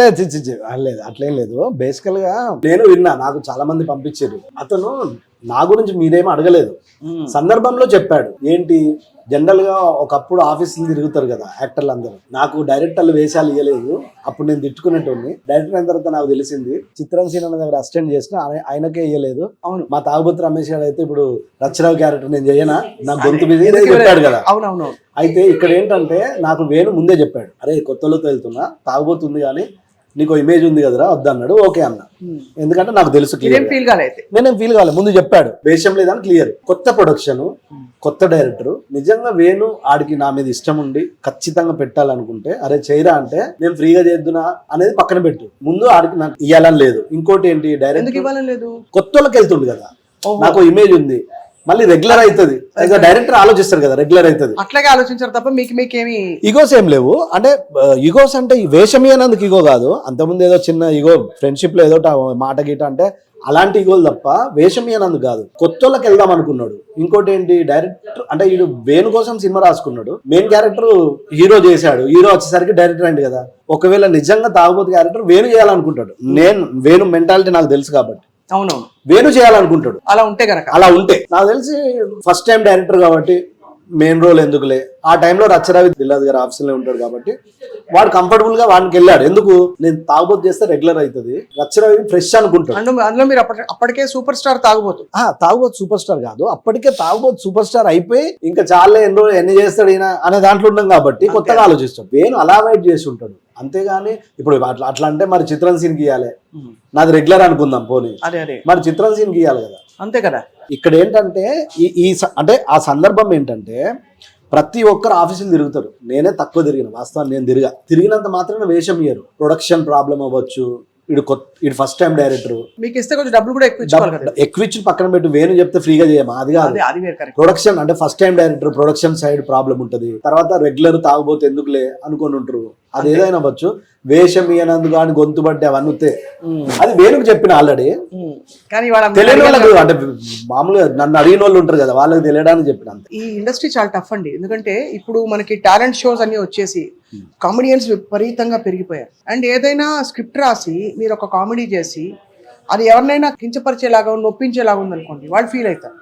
లేదు, అట్లేం లేదు. బేసికల్ గా నేను విన్నా, నాకు చాలా మంది పంపించారు. అతను నా గురించి మీరేమో అడగలేదు, సందర్భంలో చెప్పాడు. ఏంటి, జనరల్ గా ఒకప్పుడు ఆఫీసులు తిరుగుతారు కదా యాక్టర్లు అందరూ, నాకు డైరెక్టర్లు వేషాలు ఇవ్వలేదు, అప్పుడు నేను తిట్టుకునేటోని. డైరెక్టర్ అయిన తర్వాత నాకు తెలిసింది, చిత్రంసీన దగ్గర అసిస్టెంట్ చేసిన ఆయనకే ఇవ్వలేదు. అవును, మా తాగుబోతు రమేష్ గారు అయితే ఇప్పుడు రచ్చరావు క్యారెక్టర్ నేను చేయనా, నా గొంతు మీద చెప్పాడు కదా. అవునవును. అయితే ఇక్కడ ఏంటంటే, నాకు వేణు ముందే చెప్పాడు, అరే కొత్తలో వెళ్తున్నా, తాగుబోతుంది కానీ నీకు ఇమేజ్ ఉంది కదరా, వద్దన్నాడు. ఓకే అన్న, ఎందుకంటే నాకు తెలుసు, నేనేం ఫీల్ కాలేదు, ముందు చెప్పాడు. వేషం లేదని క్లియర్. కొత్త ప్రొడక్షన్, కొత్త డైరెక్టర్ నిజంగా వేణు ఆడికి నా మీద ఇష్టం ఉండి ఖచ్చితంగా పెట్టాలనుకుంటే అరే చేయరా అంటే నేను ఫ్రీగా చేద్దునా అనేది పక్కన పెట్టు. ముందు ఆడికి నాకు ఇవ్వాలని లేదు. ఇంకోటి ఏంటి డైరెక్ట్ ఇవ్వాలని లేదు, కొత్త వాళ్ళకి వెళ్తుండు కదా, నాకు ఇమేజ్ ఉంది, మళ్ళీ రెగ్యులర్ అవుతుంది. డైరెక్టర్ ఆలోచిస్తారు కదా రెగ్యులర్ అవుతుంది, అట్లాగే ఆలోచించారు తప్ప మీకేమి ఈగోస్ ఏం లేవు. అంటే ఈగోస్ అంటే వేషమి అన్నందుకు ఈగో కాదు, అంతకుముందు ఏదో చిన్న ఈగో ఫ్రెండ్షిప్ లో ఏదో మాట గీట అంటే అలాంటి ఈగోలు తప్ప వేషమి అన్నందుకు కాదు. కొత్త వాళ్ళకి వెళ్దాం అనుకున్నాడు. ఇంకోటి ఏంటి డైరెక్టర్ అంటే వీడు వేణు కోసం సినిమా రాసుకున్నాడు, మెయిన్ క్యారెక్టర్ హీరో చేశాడు, హీరో వచ్చేసరికి డైరెక్టర్ అయింది కదా. ఒకవేళ నిజంగా తాగుబోతు క్యారెక్టర్ వేణు చేయాలనుకుంటాడు, నేను వేణు మెంటాలిటీ నాకు తెలుసు కాబట్టి అవునవును వేణు చేయాలనుకుంటాడు. అలా ఉంటే గనక అలా ఉంటే నాకు తెలిసి ఫస్ట్ టైం డైరెక్టర్ కాబట్టి మెయిన్ రోల్ ఎందుకులే, ఆ టైంలో రచ్చరవి దిల్లాద్ గారు ఆఫీసులో ఉంటాడు కాబట్టి వాడు కంఫర్టబుల్ గా వాడికి వెళ్ళాడు. ఎందుకు నేను తాగుబోతు చేస్తే రెగ్యులర్ అవుతుంది, రచ్చరవి ఫ్రెష్ అనుకుంటాడు. అందులో మీరు అప్పటికే సూపర్ స్టార్ తాగుబోతు. తాగుబోతు సూపర్ స్టార్ కాదు, అప్పటికే తాగుబోతు సూపర్ స్టార్ అయిపోయి ఇంకా చాలా ఎన్ని చేస్తాడు ఈయన అనే దాంట్లో ఉన్నాం కాబట్టి కొత్తగా ఆలోచిస్తాడు. వేణు అలా వెయిట్ చేసి ఉంటాడు. అంతేగాని ఇప్పుడు అట్లా అంటే మరి చిత్రం సీన్ గీయాలి, నాది రెగ్యులర్ అనుకుందాం పోనీ, మరి చిత్రం సీన్ గీయాలి కదా, అంతే కదా. ఇక్కడ ఏంటంటే అంటే ఆ సందర్భం ఏంటంటే ప్రతి ఒక్కరు ఆఫీసులు తిరుగుతారు, నేనే తక్కువ తిరిగిన వాస్తవాన్ని, నేను తిరిగినంత మాత్రమే వేషం ఇయ్యరు. ప్రొడక్షన్ ప్రాబ్లం అవ్వచ్చు, ఇడు ఫస్ట్ టైం డైరెక్టర్, మీకు ఇస్తే కొంచెం డబ్బులు కూడా ఎక్కువ ఇచ్చి పక్కన పెట్టి వేణు చెప్తే ఫ్రీగా చేయమా, అది కాదు. ప్రొడక్షన్ అంటే first time director production side problem ఉంటది, తర్వాత రెగ్యులర్ తాగుబోతే ఎందుకులే అనుకొని ఉంటారు. అది ఏదైనా అవ్వచ్చు, వేషం ఇయనందుకు కానీ గొంతు బట్టి అవన్నీ వస్తే అది వేణుకు చెప్పిన ఆల్రెడీ. కానీ తెలియని వాళ్ళకు అంటే మామూలుగా నన్ను అడిగిన వాళ్ళు ఉంటారు కదా, వాళ్ళకి తెలియడానికి చెప్పిన. ఈ ఇండస్ట్రీ చాలా టఫ్ అండి, ఎందుకంటే ఇప్పుడు మనకి టాలెంట్ షోస్ అన్ని వచ్చేసి కామెడియన్స్ విపరీతంగా పెరిగిపోయారు. అండ్ ఏదైనా స్క్రిప్ట్ రాసి మీరు ఒక కామెడీ చేసి అది ఎవరినైనా కించపరిచేలాగా నొప్పించేలాగా ఉందనుకోండి, వాళ్ళు ఫీల్ అవుతారు.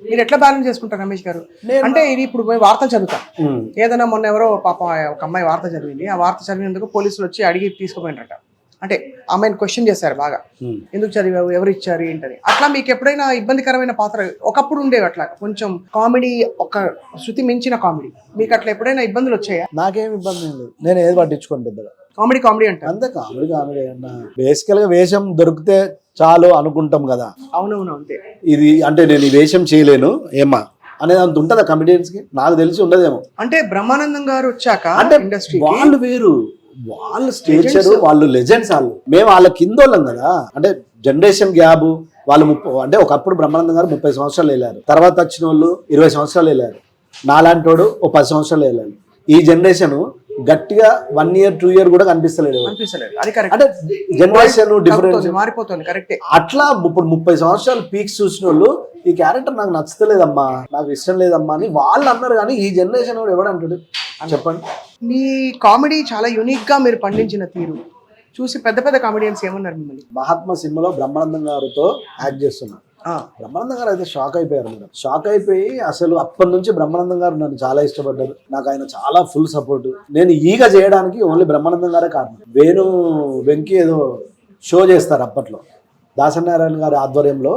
మీరు ఎట్లా బ్యాలెన్స్ చేసుకుంటారు రమేష్ గారు? అంటే ఇది ఇప్పుడు మేము వార్తలు చదువుతాం, ఏదైనా మొన్న ఎవరో పాప ఒక అమ్మాయి వార్త చదివింది, ఆ వార్త చదివినందుకు పోలీసులు వచ్చి అడిగి తీసుకుపోయినట. అంటే అమ్మాయిని క్వశ్చన్ చేశారు బాగా, ఎందుకు చదివావు, ఎవరు ఇచ్చారు ఏంటని. అట్లా మీకు ఎప్పుడైనా ఇబ్బందికరమైన పాత్ర ఒకప్పుడు ఉండేవి అట్లా కొంచెం కామెడీ, ఒక శృతి మించిన కామెడీ, మీకు అట్లా ఎప్పుడైనా ఇబ్బందులు వచ్చాయా? నాకేం ఇబ్బంది లేదు, నేను ఏది పట్టించుకోను పెద్దగా. కామెడీ అంటే అంతే, కామెడీ అన్న బేసికల్ గా వేషం దొరికితే చాలు అనుకుంటాం కదా. అవునవును అంతే. ఇది అంటే నేను ఈ వేషం చేయలేను ఏమా అనేది అంత ఉంటుందా కమెడియన్స్ కి? నాకు తెలిసి ఉండదేమో. అంటే బ్రహ్మానందం గారు వచ్చాక అంటే ఇండస్ట్రీ వాళ్ళు వేరు, వాళ్ళు స్టేచర్, వాళ్ళు లెజెండ్స్. వాళ్ళు మేము వాళ్ళ కింద వాళ్ళం కదా, అంటే జనరేషన్ గ్యాప్. వాళ్ళు అంటే ఒకప్పుడు బ్రహ్మానందం గారు 30 సంవత్సరాలు వెళ్ళారు, తర్వాత వచ్చిన వాళ్ళు 20 సంవత్సరాలు వెళ్ళారు, నాలాంటి వాడు 10 సంవత్సరాలు వెళ్ళారు. ఈ జనరేషన్ గట్టిగా 1 year 2 year కూడా కనిపిస్తలేదు. అంటే జనరేషన్ డిఫరెన్స్ మారిపోతుంది. కరెక్టే. అట్లా ఇప్పుడు 30 సంవత్సరాలు పీక్స్ చూసిన వాళ్ళు ఈ క్యారెక్టర్ నాకు నచ్చలేదమ్మా, నాకు ఇష్టం లేదమ్మా అని వాళ్ళు అన్నారు. కానీ ఈ జనరేషన్ వాడు ఎవడు అంటాడు చెప్పండి? మీ కామెడీ చాలా యూనిక్ గా మీరు పండించిన తీరు చూసి పెద్ద పెద్ద కామెడియన్స్ ఏమన్నారు మిమ్మల్ని? మహాత్మా సినిమాలో బ్రహ్మానందం గారితో యాక్ట్ చేస్తున్నా. బ్రహ్మానందం గారు అయితే షాక్ అయిపోయారు మేడం. షాక్ అయిపోయి అసలు అప్పటి నుంచి బ్రహ్మానందం గారు నన్ను చాలా ఇష్టపడ్డారు, నాకు ఆయన చాలా ఫుల్ సపోర్ట్. నేను ఈగ చేయడానికి ఓన్లీ బ్రహ్మానందం గారే కారణం. వేణు వెంకీ ఏదో షో చేస్తారు అప్పట్లో, దాసనారాయణ గారి ఆధ్వర్యంలో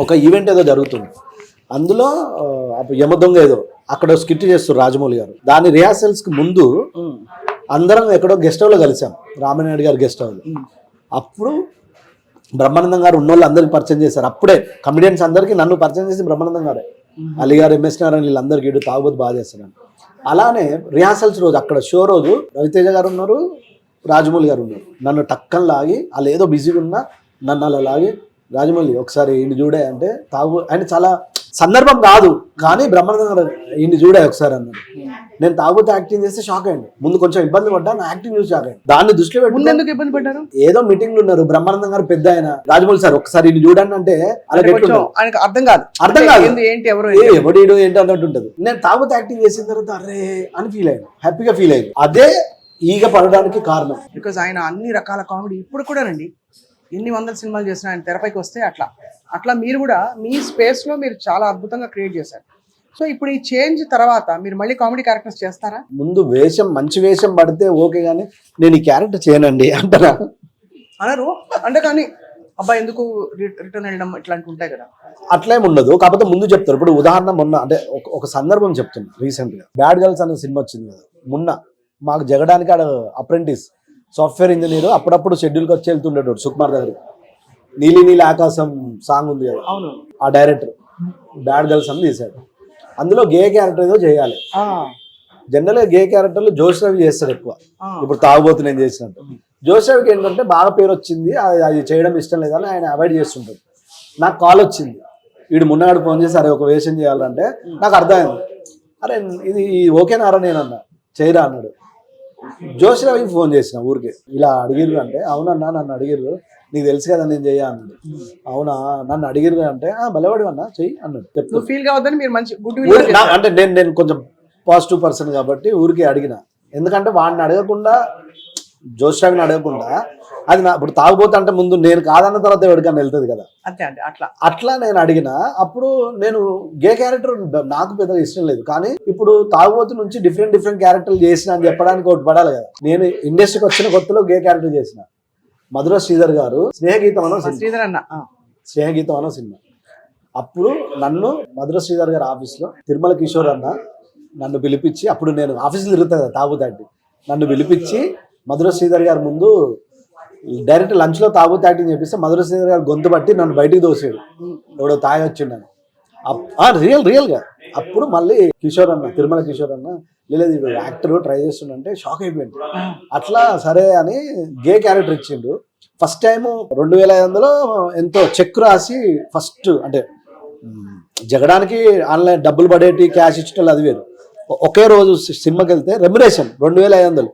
ఒక ఈవెంట్ ఏదో జరుగుతుంది. అందులో యమదొంగ ఏదో అక్కడ స్కిట్ చేస్తారు రాజమౌళి గారు. దాని రిహార్సల్స్ కి ముందు అందరం ఎక్కడో గెస్ట్ హౌస్ లో కలిసాం, రామనాయుడు గారు గెస్ట్ హౌస్. అప్పుడు బ్రహ్మానందం గారు ఉన్న వాళ్ళు అందరికి పరిచయం చేశారు. అప్పుడే కమెడియన్స్ అందరికీ నన్ను పరిచయం చేసి బ్రహ్మానందం గారే, అలీ గారు, ఎంఎస్ నారాయణ, వీళ్ళందరికీ ఇటు తాగుబోతు బాగా చేస్తున్నాను. అలానే రిహార్సల్స్ రోజు అక్కడ షో రోజు రవితేజ గారు ఉన్నారు, రాజమౌళి గారు ఉన్నారు. నన్ను టక్కన లాగి వాళ్ళు ఏదో బిజీగా ఉన్నా నన్ను అలా లాగి, రాజమౌళి ఒకసారి ఈయన చూడే అంటే ఆయన చాలా సందర్భం కాదు కానీ బ్రహ్మానందం గారు ఈయన చూడే ఒకసారి అన్నాడు. నేను తాగుతూ యాక్టింగ్ చేస్తే షాక్ అయ్యండి. ముందు కొంచెం ఇబ్బంది పడ్డా, నా యాక్టింగ్ చూసి షాక్ అయ్యండి. దాన్ని దృష్టిలో పెట్టుకుని ఇబ్బంది పడ్డారు. ఏదో మీటింగ్లు ఉన్నారు, బ్రహ్మానందం గారు పెద్ద ఆయన, రాజమౌళి సార్ ఒకసారి ఈయన చూడండి అంటే అర్థం కాదు ఏంటి ఎవడు ఏంటి అన్నట్టు ఉంటది. నేను తాగుతూ యాక్టింగ్ చేసిన తర్వాత అరే అని ఫీల్ అయ్యాను, హ్యాపీగా ఫీల్ అయ్యాను. అదే ఈగ పడడానికి కారణం. బికాజ్ ఆయన అన్ని రకాల కామెడీ ఇప్పుడు కూడా రండి ఎన్ని వందల సినిమాలు చేసినా ఆయన తెరపైకి వస్తే అట్లా మీరు కూడా మీ స్పేస్ లో మీరు చాలా అద్భుతంగా క్రియేట్ చేశారు. సో ఇప్పుడు ఈ చేంజ్ తర్వాత మీరు మళ్ళీ కామెడీ క్యారెక్టర్స్ చేస్తారా? ముందు వేషం మంచి వేషం పడితే ఓకే, కానీ నేను ఈ క్యారెక్టర్ చేయనండి అంటారా అనరు. అంటే కానీ అబ్బాయి ఎందుకు రిటర్న్ వెళ్ళడం ఇట్లాంటి ఉంటాయి కదా, అట్లేం ఉండదు. కాకపోతే ముందు చెప్తారు. ఇప్పుడు ఉదాహరణ మొన్న అంటే ఒక సందర్భం చెప్తున్నా. రీసెంట్ గా బ్యాడ్ గర్ల్స్ అనే సినిమా వచ్చింది కదా, మొన్న మాకు జగడానికి ఆడ అప్రెంటిస్ సాఫ్ట్వేర్ ఇంజనీర్ అప్పుడప్పుడు షెడ్యూల్కి వచ్చి వెళ్తుండేటోడు సుకుమార్ దగ్గర. నీలి నీలి ఆకాశం సాంగ్ ఉంది కదా, అవును, ఆ డైరెక్టర్ బ్యాడ్ గర్ల్స్ అని తీశాడు. అందులో గే క్యారెక్టర్ ఏదో చేయాలి. జనరల్గా గే క్యారెక్టర్లు జోష్ రవి చేస్తాడు ఎక్కువ. ఇప్పుడు తాగుబోతు నేను చేసినట్టు జోష్ రవికి ఏంటంటే బాగా పేరు వచ్చింది, అది చేయడం ఇష్టం లేదని ఆయన అవాయిడ్ చేస్తుంటాడు. నాకు కాల్ వచ్చింది, వీడు మున్నాడు ఫోన్ చేసి అరే ఒక వేషం చేయాలంటే నాకు అర్థమైంది, అరే ఇది ఓకేనారా నేను అన్నా, చేయరా అన్నాడు. జోష్ రవికి ఫోన్ చేసిన ఊరికి ఇలా అడిగిర్రు అంటే, అవునన్నా నన్ను అడిగిర్రు, నీకు తెలుసు కదా నేను చెయ్య అన్నాడు. అవునా నన్ను అడిగిర్రు అంటే బలవాడు అన్నా చెయ్యి అన్నాడు. చెప్తూ ఫీల్ కావద్దని మీరు మంచి అంటే నేను కొంచెం పాజిటివ్ పర్సన్ కాబట్టి ఊరికి అడిగిన. ఎందుకంటే వాడిని అడగకుండా, జోష్ రవిని అడగకుండా, అది నా ఇప్పుడు తాగుబోతు అంటే ముందు నేను కాదన్న తర్వాత ఎవరికన్నా వెళ్తుంది కదా, అంతే అండి. అట్లా నేను అడిగిన. అప్పుడు నేను గే క్యారెక్టర్ నాకు పెద్దగా ఇష్టం లేదు, కానీ ఇప్పుడు తాగుబోతు నుంచి డిఫరెంట్ క్యారెక్టర్లు చేసిన అని చెప్పడానికి ఒకటి పడాలి కదా. నేను ఇండస్ట్రీకి వచ్చిన కొత్తలో గే క్యారెక్టర్ చేసిన. మధుర శ్రీధర్ గారు స్నేహగీతం అనో సినిమా, అప్పుడు నన్ను మధుర శ్రీధర్ గారి ఆఫీస్లో తిరుమల కిషోర్ అన్న నన్ను పిలిపించి, అప్పుడు నేను ఆఫీసులో తిరుగుతాను కదా తాగుతాంటి, నన్ను పిలిపించి మధుర శ్రీధర్ గారి ముందు డైరెక్ట్ లంచ్లో తాగుతూ యాక్టింగ్ చేపిస్తే మధుర శ్రీధర్ గారు గొంతు పట్టి నన్ను బయటికి దోసాడు, ఎవడో తాగి వచ్చిండను. రియల్గా అప్పుడు మళ్ళీ కిషోర్ అన్న, తిరుమల కిషోర్ అన్న, లేదు ఇప్పుడు యాక్టర్ ట్రై చేస్తుండే షాక్ అయిపోయింది. అట్లా సరే అని గే క్యారెక్టర్ ఇచ్చిండు. ఫస్ట్ టైం 2500 ఎంతో చెక్ రాసి, ఫస్ట్ అంటే జగడానికి ఆన్లైన్ డబ్బులు పడేటి క్యాష్ ఇచ్చేటోళ్ళు అది వేరు. ఒకే రోజు సినిమాకి వెళ్తే రెమ్యురేషన్ 2500,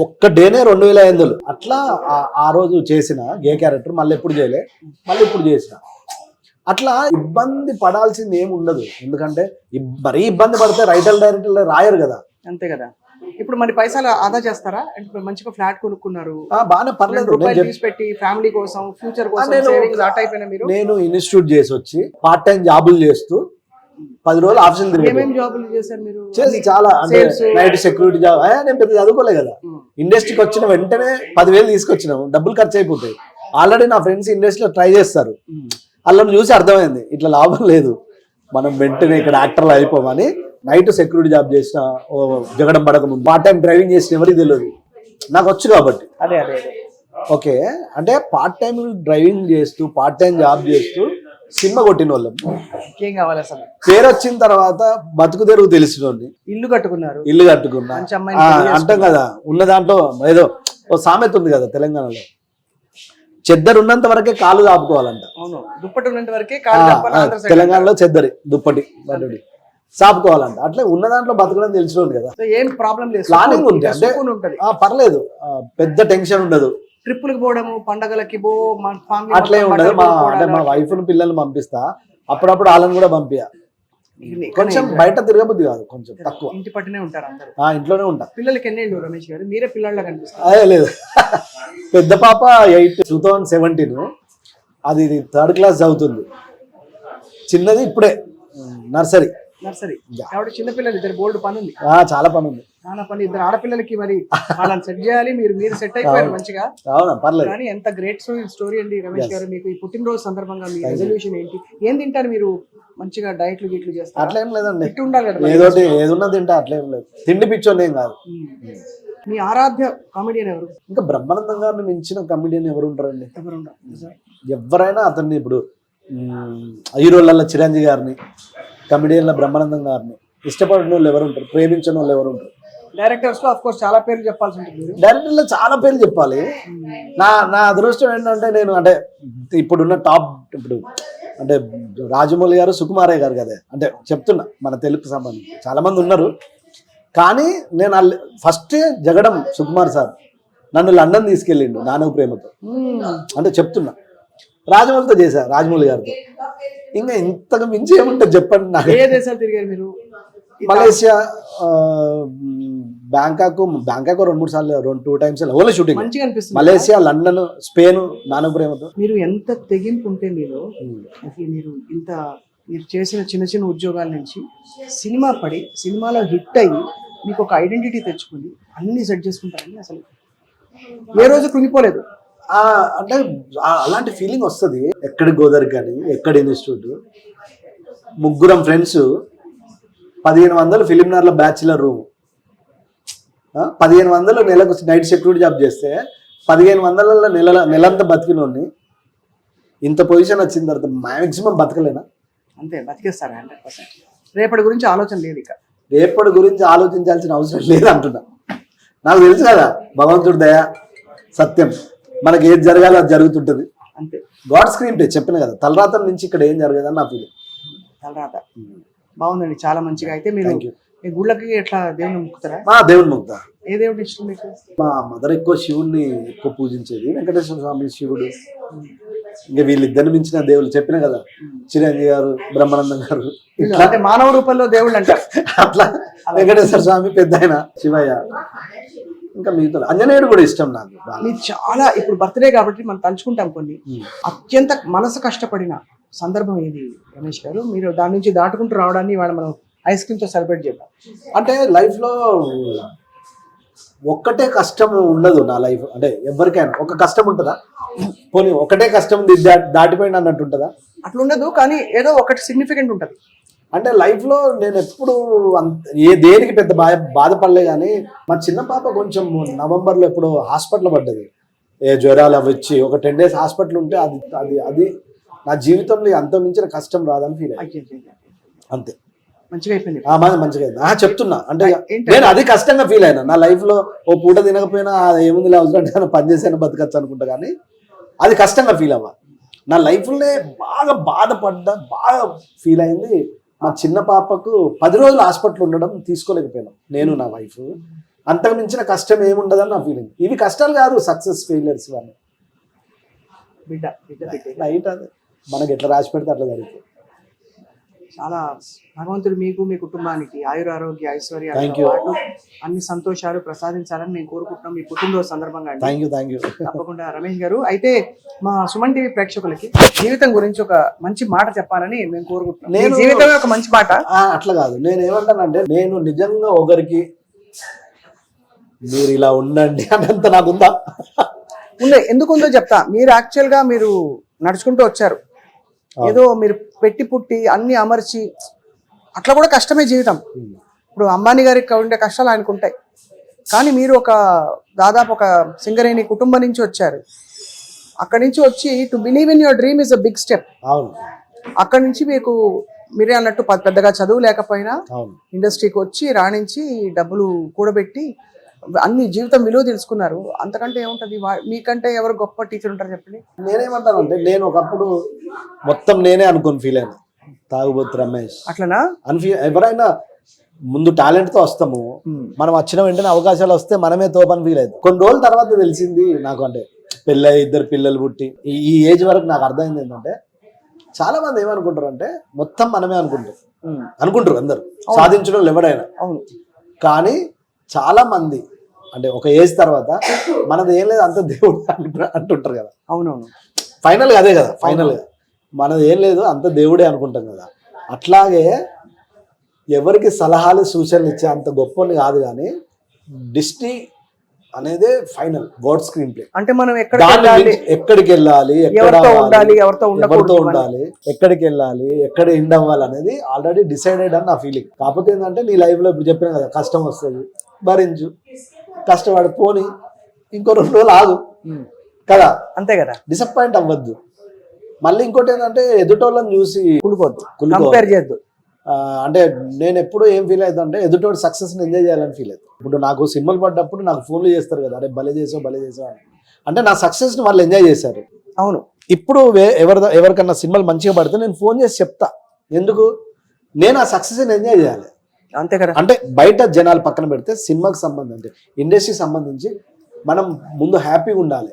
ఒక్క డేనే 2500. అట్లా ఆ రోజు చేసిన గే క్యారెక్టర్ మళ్ళీ ఎప్పుడు చేయలే, మళ్ళీ ఇప్పుడు చేసిన. అట్లా ఇబ్బంది పడాల్సింది ఏమి ఉండదు, ఎందుకంటే మరీ ఇబ్బంది పడితే రైటర్ డైరెక్టర్లు రాయరు కదా. అంతే కదా. ఇప్పుడు మరి పైసలు ఆదా చేస్తారా? అంటే మంచిగా ఫ్లాట్ కొనుక్కున్నారు, బాగానే పర్లేదు, పెట్టి ఫ్యామిలీ కోసం ఫ్యూచర్ కోసం సేవింగ్స్ ఆ టైప్ అయినా మీరు? నేను ఇన్స్టిట్యూట్ చేసి వచ్చి పార్ట్ టైం జాబులు చేస్తూ 10 రోజులు ఆఫీసులు తిరిగి. ఏమేమి జాబులు చేశారు మీరు? చేసి చాలా, అంటే నైట్ సెక్యూరిటీ జాబ్. నేను పెద్ద చదువుకోలే కదా, ఇండస్ట్రీకి వచ్చిన వెంటనే 10,000 తీసుకొచ్చినాము, డబ్బులు ఖర్చు అయిపోతాయి. ఆల్రెడీ నా ఫ్రెండ్స్ ఇండస్ట్రీలో ట్రై చేస్తారు, వాళ్ళని చూసి అర్థమైంది ఇట్లా లాభం లేదు, మనం వెంటనే ఇక్కడ యాక్టర్లు అయిపోమని నైట్ సెక్యూరిటీ జాబ్ చేసిన, జగడం పడక ముందు పార్ట్ టైం డ్రైవింగ్ చేసిన ఎవరికి తెలియదు, నాకు వచ్చు కాబట్టి. అదే ఓకే, అంటే పార్ట్ టైం డ్రైవింగ్ చేస్తూ పార్ట్ టైం జాబ్ చేస్తూ సినిమా కొట్టిన వాళ్ళం. ఏం కావాలి అసలు? పేరు వచ్చిన తర్వాత బతుకు తెరుగు తెలిసిన వాళ్ళని. ఇల్లు కట్టుకున్నా అంటాం కదా, ఉన్న దాంట్లో ఏదో ఓ సామెత ఉంది కదా తెలంగాణలో, చెద్దరు ఉన్నంత వరకే కాలు చాపుకోవాలంట. దుప్పటి ఉన్నంత వరకే తెలంగాణలో చెద్దరి దుప్పటి బడ్డడి చాపుకోవాలంట. అట్లా ఉన్న దాంట్లో బతకడం తెలిసినోడు కదా, ఏం ప్రాబ్లం లేదు, ప్లానింగ్ ఉంది అంటే పర్లేదు, పెద్ద టెన్షన్ ఉండదు. ట్రిప్పులకు పోవడము, పండగలకి అట్లే ఉండదు. అంటే మా వైఫ్ పిల్లల్ని పంపిస్తా, అప్పుడప్పుడు వాళ్ళని కూడా పంపియా. కొంచెం బయట తిరగబుద్ది కాదు, కొంచెం తక్కువ. ఇంటి పట్టునే ఉంటారు అందరూ? ఇంట్లోనే ఉంటా. పిల్లలకి ఎన్నేళ్ళు రమేష్ గారు? మీరే పిల్లల్లా కనిపిస్తారు. అదే లేదు, పెద్ద పాప 8 2017, అది 3rd క్లాస్ చదువుతుంది. చిన్నది ఇప్పుడే నర్సరీ. కాబట్టి చిన్నపిల్లలు ఇద్దరు, బోల్డ్ పని ఉంది, చాలా పని ఉంది, చాలా పని. ఇద్దరు ఆడపిల్లలకి మరి వాళ్ళని సెట్ చేయాలి, మీరు సెట్ అయిపోయారు మంచిగా. అవునా, పర్లేదు. కానీ ఎంత గ్రేట్ స్టోరీ అండి రమేష్ గారు. మీకు ఈ పుట్టినరోజు సందర్భంగా మీ రెజల్యూషన్ ఏంటి? ఏం తింటారు మీరు? మంచిగా డైట్లు గిట్లు చేస్తారు? అట్లా ఏం లేదండి, ఉండాలి కదా, ఏదోటి ఏదున్నా తింటా, అట్లేం లేదు. తిండి పిచ్చోళ్ళు ఏం కాదు. మీ ఆరాధ్య కామెడియన్ ఎవరు? ఇంకా బ్రహ్మానందం గారిని మించిన కామెడియన్ ఎవరు ఉంటారండి? ఎవరైనా అతన్ని, ఇప్పుడు హీరోలలో చిరంజీవి గారిని, కమెడియన్ల బ్రహ్మానందం గారిని ఇష్టపడిన వాళ్ళు ఎవరు ఉంటారు? ప్రేమించిన వాళ్ళు ఎవరు ఉంటారు? డైరెక్టర్స్ లో ఆఫ్ కోర్స్ చాలా పేర్లు చెప్పాల్సి ఉంటుంది. డైరెక్టర్లో చాలా పేర్లు చెప్పాలి. నా అదృష్టం ఏంటంటే, నేను అంటే ఇప్పుడున్న టాప్, ఇప్పుడు అంటే రాజమౌళి గారు, సుకుమారయ్య గారు కదా, అంటే చెప్తున్నా మన తెలుగుకి సంబంధించి చాలా మంది ఉన్నారు. కానీ నేను ఫస్ట్ జగడం సుకుమార్ సార్ నన్ను లండన్ తీసుకెళ్ళిండు నానవ ప్రేమతో, అంటే చెప్తున్నా. రాజమౌళితో చేశా, రాజమౌళి గారితో. ఇంకా ఇంతకు మించి ఏముంటుంది చెప్పండి నాకు. ఏ దేశాలు తిరిగారు మీరు? మలేషియా, బ్యాంకాక్ 2-3 సార్లు, 2 times ఓన్లీ షూటింగ్. మంచిగా అనిపిస్తుంది. మలేషియా, లండన్, స్పెయిన్, నానవ ప్రేమతో. మీరు ఎంత తెగింపు ఉంటే మీరు మీరు చేసిన చిన్న చిన్న ఉద్యోగాల నుంచి సినిమా పడి, సినిమాలో హిట్ అయ్యి, మీకు ఒక ఐడెంటిటీ తెచ్చుకుని అన్ని సెట్ చేసుకుంటారని అసలు ఏ రోజు కృంగిపోలేదు. అంటే అలాంటి ఫీలింగ్ వస్తుంది. ఎక్కడి గోదావరి కానీ, ఎక్కడ ఇన్స్టిట్యూట్, 3 ఫ్రెండ్స్, 1500 ఫిలింనగర్లో బ్యాచిలర్ రూమ్, 1500 నెలకు నైట్ సెక్యూరిటీ జాబ్ చేస్తే 1500 నెలంతా బతికినోడిని ఇంత పొజిషన్ వచ్చిన తర్వాత మ్యాక్సిమం బతకలేనా? అంతే, బతికేస్తారు 100%. రేపటి గురించి ఆలోచన లేదు ఇక. రేపటి గురించి ఆలోచించాల్సిన అవసరం లేదు అంటున్నా. నాకు తెలుసు కదా భగవంతుడి దయ సత్యం, మనకి ఏది జరగాలో అది జరుగుతుంటది అంతే. గాడ్ స్క్రీన్ ప్లే చెప్పిన కదా, తలరాతం నుంచి ఇక్కడ ఏం జరగదని నా ఫీలింగ్. తర్వాత బాగుందండి, చాలా మంచిగా. అయితే మీరు Thank you. మీ గుళ్ళకి ఎట్లా దేవుని మొక్కుతారా? మా దేవుని ముగ్ధ, ఏ దేవుడు ఇష్టం మీకు? మా మదర్ ఎక్కువ శివుణ్ణి ఎక్కువ పూజించేది, వెంకటేశ్వర స్వామి శివుడు. ఇంకా వీళ్ళిద్దరిని మించిన దేవుళ్ళు చెప్పిన కదా, చిరంజీవి గారు, బ్రహ్మానందం గారు, ఇట్లా అంటే మానవ రూపంలో దేవుళ్ళు అంటారు. అట్లా వెంకటేశ్వర స్వామి పెద్ద ఆయన, శివయ్య, ఇంకా మిగతా ఆంజనేయుడు కూడా ఇష్టం నాకు బాగా. మీరు చాలా ఇప్పుడు బర్త్డే కాబట్టి మనం తలుచుకుంటాం కొన్ని. అత్యంత మనసు కష్టపడిన సందర్భం ఏది రమేష్ గారు? మీరు దాని నుంచి దాటుకుంటూ రావడాన్ని ఇవాళ మనం ఐస్ క్రీమ్ తో సెలబ్రేట్ చేద్దాం. అంటే లైఫ్ లో ఒక్కటే కష్టం ఉండదు నా లైఫ్. అంటే ఎవరికైనా ఒక కష్టం ఉంటుందా? పోనీ ఒకటే కష్టం ఉంది దాటిపోయింది అన్నట్టు ఉంటుందా? అట్లా ఉండదు, కానీ ఏదో ఒకటి సిగ్నిఫికెంట్ ఉంటుంది. అంటే లైఫ్ లో నేను ఎప్పుడు దేనికి పెద్ద బాధపడలే. కానీ మా చిన్న పాప కొంచెం నవంబర్లో ఎప్పుడు హాస్పిటల్ పడ్డది, జ్వరాలు అవి వచ్చి ఒక 10 days హాస్పిటల్ ఉంటే అది అది అది నా జీవితంలో అంత మించిన కష్టం రాదని ఫీల్ అయ్యి. అంతే, మంచిగా అయిపోయింది. మంచిగా అయింది చెప్తున్నా. అంటే నేను అది కష్టంగా ఫీల్ అయినా నా లైఫ్ లో. ఓ పూట తినకపోయినా ఏముంది అవసరం పనిచేసాను బతకచ్చు అనుకుంటా, కానీ అది కష్టంగా ఫీల్ అవ్వ. నా లైఫ్లోనే బాగా బాధపడ్డా, బాగా ఫీల్ అయింది మా చిన్న పాపకు 10 రోజులు హాస్పిటల్ ఉండడం తీసుకోలేకపోయినాం నేను నా వైఫ్. అంతకు మించిన కష్టం ఏముండదని నా ఫీలింగ్. ఇవి కష్టాలు కాదు, సక్సెస్ ఫెయిలియర్స్ ఇవన్నీ. బిడ్డ రైట్, అది మనకి ఎట్లా రాసి పెడితే అట్లా జరుగుతుంది. చాలా భగవంతుడు మీకు, మీ కుటుంబానికి ఆయురారోగ్య ఐశ్వర్య అన్ని సంతోషాలు ప్రసాదించాలని మేము కోరుకుంటున్నాం మీ పుట్టినరోజు సందర్భంగా. థ్యాంక్ యూ తప్పకుండా రమేష్ గారు. అయితే మా సుమన్ టీవీ ప్రేక్షకులకి జీవితం గురించి ఒక మంచి మాట చెప్పాలని మేము కోరుకుంటున్నాం. నేను జీవితమే ఒక మంచి మాట. అట్లా కాదు, నేను ఏమంటానంటే నేను నిజంగా ఒకరికి మీరు ఇలా ఉండండి అనంత నాకుందా? ఉందే, ఎందుకు ఉందో చెప్తా. మీరు యాక్చువల్ గా మీరు నడుచుకుంటూ వచ్చారు, ఏదో మీరు పెట్టి పుట్టి అన్ని అమర్చి, అట్లా కూడా కష్టమే జీవితం. ఇప్పుడు అంబానీ గారికి ఉండే కష్టాలు ఆయనకు ఉంటాయి, కానీ మీరు ఒక దాదాపు ఒక సింగరేణి కుటుంబం నుంచి వచ్చారు. అక్కడి నుంచి వచ్చి to believe in your dream is a big step. అక్కడి నుంచి మీకు మీరే అన్నట్టు పెద్దగా చదువు లేకపోయినా ఇండస్ట్రీకి వచ్చి రాణించి డబ్బులు కూడబెట్టి అన్ని జీవితం విలువ తెలుసుకున్నారు. అంతకంటే ఏముంటది? మీకంటే ఎవరు గొప్ప టీచర్ ఉంటారు చెప్పండి. నేనేమంటాను అంటే నేను ఒకప్పుడు మొత్తం నేనే అనుకుని ఫీల్ అయినా, తాగుబోతు రమేష్ అట్లనా ఎవరైనా ముందు టాలెంట్ తో వస్తాము, మనం వచ్చిన వెంటనే అవకాశాలు వస్తే మనమే తోపని ఫీల్ అవుతాం. కొన్ని రోజుల తర్వాత తెలిసింది నాకు, అంటే పెళ్ళై 2 పిల్లలు పుట్టి ఈ ఏజ్ వరకు నాకు అర్థమైంది ఏంటంటే, చాలా మంది ఏమనుకుంటారు అంటే మొత్తం మనమే అనుకుంటారు అందరు సాధించడం ఎవడైనా. కానీ చాలా మంది అంటే ఒక ఏజ్ తర్వాత మనది ఏం లేదు అంత దేవుడు అంటుంటారు కదా. అవునవును, ఫైనల్ అదే కదా, ఫైనల్ మనది ఏం లేదు అంత దేవుడే అనుకుంటాం కదా. అట్లాగే ఎవరికి సలహాలు సూచనలు ఇచ్చే అంత గొప్పని కాదు, కానీ డిస్నీ అనేదే ఫైనల్ గాడ్ స్క్రీన్ ప్లే. అంటే మనం ఎక్కడికి వెళ్ళాలి, ఎవరితో ఉండాలి, ఎవరితో ఉండాలి, ఎక్కడికి వెళ్ళాలి, ఎక్కడ ఎండ్ అవ్వాలి అనేది ఆల్రెడీ డిసైడెడ్ అని నా ఫీలింగ్. కాకపోతే ఏంటంటే నీ లైఫ్ లో ఇప్పుడు చెప్పిన కదా, కష్టం వస్తుంది భరించు, కష్టపడి పోని, ఇంకో 2 రోజులు ఆగు కదా, అంతే కదా, డిసప్పాయింట్ అవ్వద్దు. మళ్ళీ ఇంకోటి ఏంటంటే ఎదుటోళ్ళని చూసి కంపేర్ చేయొద్దు. అంటే నేను ఎప్పుడు ఏం ఫీల్ అవుతా అంటే ఎదుటోటి సక్సెస్ని ఎంజాయ్ చేయాలని ఫీల్ అవుతాను. ఇప్పుడు నాకు సినిమాలు పడ్డప్పుడు నాకు ఫోన్లు చేస్తారు కదా, అరే భలే చేసావు అని. అంటే నా సక్సెస్ని వాళ్ళు ఎంజాయ్ చేశారు. అవును, ఇప్పుడు ఎవరికన్నా సినిమాలు మంచిగా పడితే నేను ఫోన్ చేసి చెప్తా, ఎందుకు నేను ఆ సక్సెస్ని ఎంజాయ్ చేయాలి. అంతే కదా. అంటే బయట జనాలు పక్కన పెడితే సినిమాకి సంబంధించి ఇండస్ట్రీకి సంబంధించి మనం ముందు హ్యాపీగా ఉండాలి.